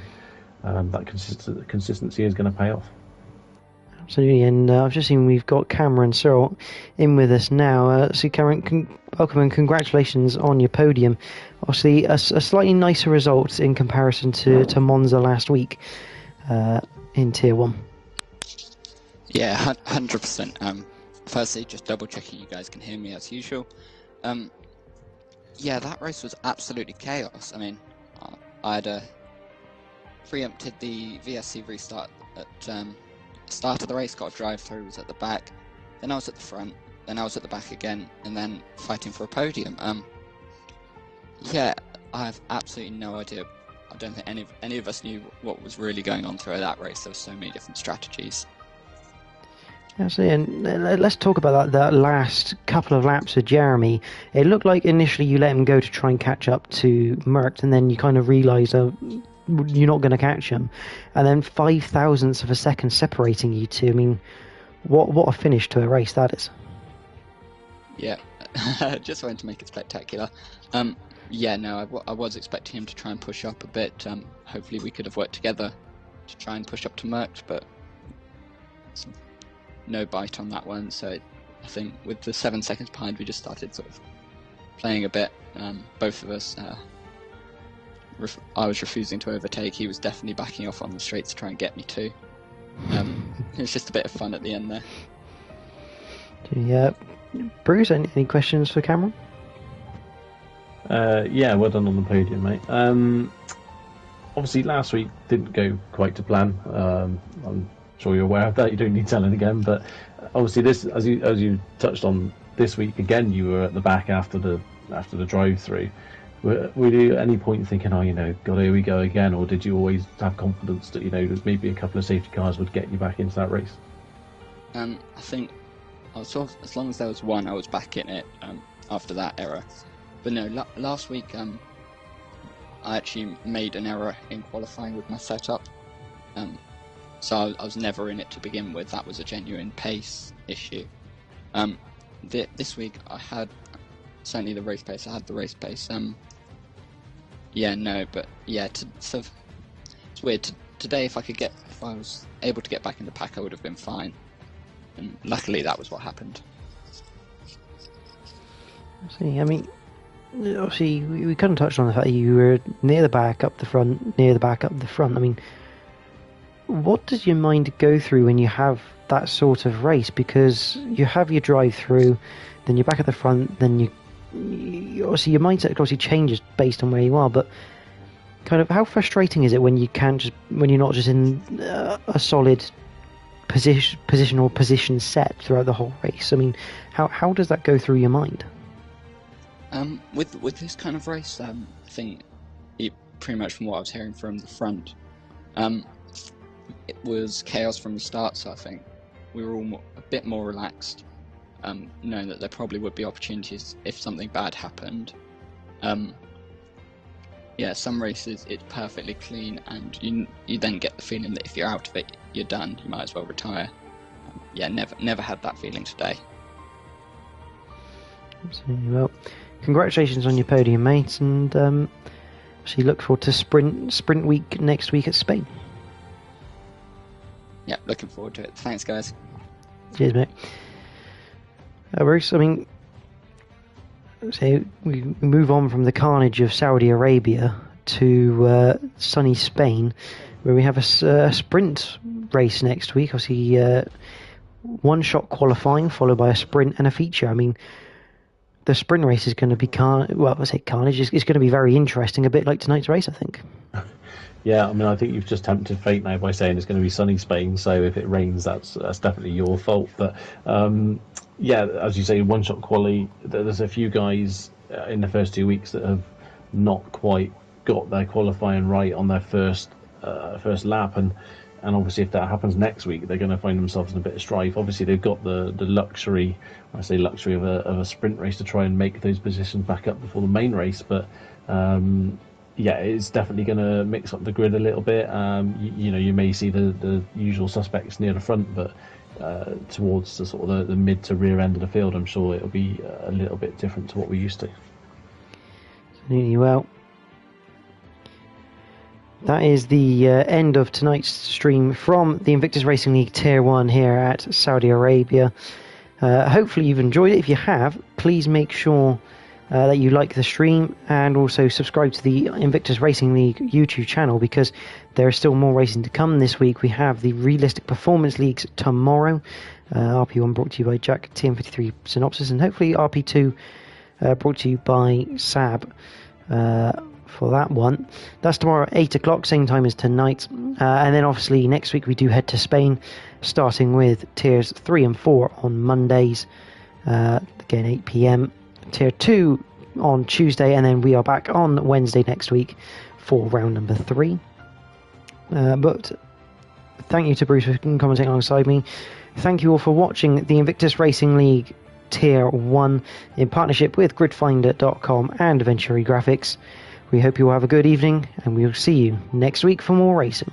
Speaker 2: that consistency is going to pay off.
Speaker 1: Absolutely, and I've just seen we've got Cameron Searle in with us now. So Cameron, welcome and congratulations on your podium. Obviously, a slightly nicer result in comparison to Monza last week in Tier 1.
Speaker 3: Yeah, 100%. Firstly, just double checking you guys can hear me as usual. That race was absolutely chaos. I mean, I had preempted the VSC restart at start of the race, got a drive-through, was at the back, then I was at the front, then I was at the back again, and then fighting for a podium. I have absolutely no idea. I don't think any of us knew what was really going on through that race. There were so many different strategies.
Speaker 1: Absolutely, and let's talk about that last couple of laps of Jeremy. It looked like initially you let him go to try and catch up to Merckx, and then you kind of realised you're not going to catch him, and then 0.005 of a second separating you two. I mean, what a finish to a race that is.
Speaker 3: Yeah, just wanted to make it spectacular. I was expecting him to try and push up a bit. Hopefully we could have worked together to try and push up to Merckx, but no bite on that one. So I think with the 7 seconds behind, we just started sort of playing a bit. Both of us. I was refusing to overtake. He was definitely backing off on the straight to try and get me too. It was just a bit of fun at the end there.
Speaker 1: Yeah, Bruce, any questions for Cameron?
Speaker 2: Well done on the podium, mate. Obviously, last week didn't go quite to plan. I'm sure you're aware of that. You don't need telling again. But obviously, this, as you touched on this week, again, you were at the back after the drive-through. Were you at any point thinking, God, here we go again, or did you always have confidence that maybe a couple of safety cars would get you back into that race?
Speaker 3: I think I was sort of, as long as there was one, I was back in it after that error. But no, last week I actually made an error in qualifying with my setup, so I was never in it to begin with. That was a genuine pace issue. This week I had certainly the race pace. I had the race pace. It's weird. Today, if I was able to get back in the pack, I would have been fine. And luckily, that was what happened.
Speaker 1: See, I mean, obviously, we couldn't touch on the fact that you were near the back, up the front, near the back, up the front. I mean, what does your mind go through when you have that sort of race? Because you have your drive-through, then you're back at the front, then you obviously your mindset obviously changes based on where you are, but kind of how frustrating is it when you're not just in a solid position set throughout the whole race? I mean, how does that go through your mind?
Speaker 3: With this kind of race, I think pretty much from what I was hearing from the front, it was chaos from the start. So I think we were all a bit more relaxed, knowing that there probably would be opportunities if something bad happened. Some races it's perfectly clean, and you then get the feeling that if you're out of it, you're done. You might as well retire. Never had that feeling today.
Speaker 1: Absolutely. Well, congratulations on your podium, mate, and actually look forward to sprint week next week at Spain.
Speaker 3: Yeah, looking forward to it. Thanks, guys.
Speaker 1: Cheers, mate. Bruce, I mean, so we move on from the carnage of Saudi Arabia to sunny Spain, where we have a sprint race next week. Obviously, one-shot qualifying followed by a sprint and a feature. I mean, the sprint race is going to be carnage. It's going to be very interesting, a bit like tonight's race, I think.
Speaker 2: Yeah, I mean, I think you've just tempted fate now by saying it's going to be sunny Spain. So if it rains, that's definitely your fault. But yeah, as you say, one-shot quali. There's a few guys in the first 2 weeks that have not quite got their qualifying right on their first lap, and obviously if that happens next week, they're going to find themselves in a bit of strife. Obviously, they've got the luxury, I say luxury, of a sprint race to try and make those positions back up before the main race, but. Yeah, it's definitely going to mix up the grid a little bit. You may see the usual suspects near the front, but towards the sort of the mid to rear end of the field, I'm sure it'll be a little bit different to what we're used to.
Speaker 1: Well, that is the end of tonight's stream from the Invictus Racing League Tier 1 here at Saudi Arabia. Hopefully you've enjoyed it. If you have, please make sure that you like the stream and also subscribe to the Invictus Racing League YouTube channel, because there is still more racing to come this week. We have the Realistic Performance Leagues tomorrow. RP1 brought to you by Jack, TM53 Synopsis, and hopefully RP2 brought to you by Sab for that one. That's tomorrow at 8 o'clock, same time as tonight. And then obviously next week we do head to Spain, starting with Tiers 3 and 4 on Mondays, again 8 p.m. Tier 2 on Tuesday, and then we are back on Wednesday next week for round number 3. But thank you to Bruce for commenting alongside me. Thank you all for watching the Invictus Racing League Tier 1 in partnership with gridfinder.com and Venturi Graphics. We hope you all have a good evening, and we'll see you next week for more racing.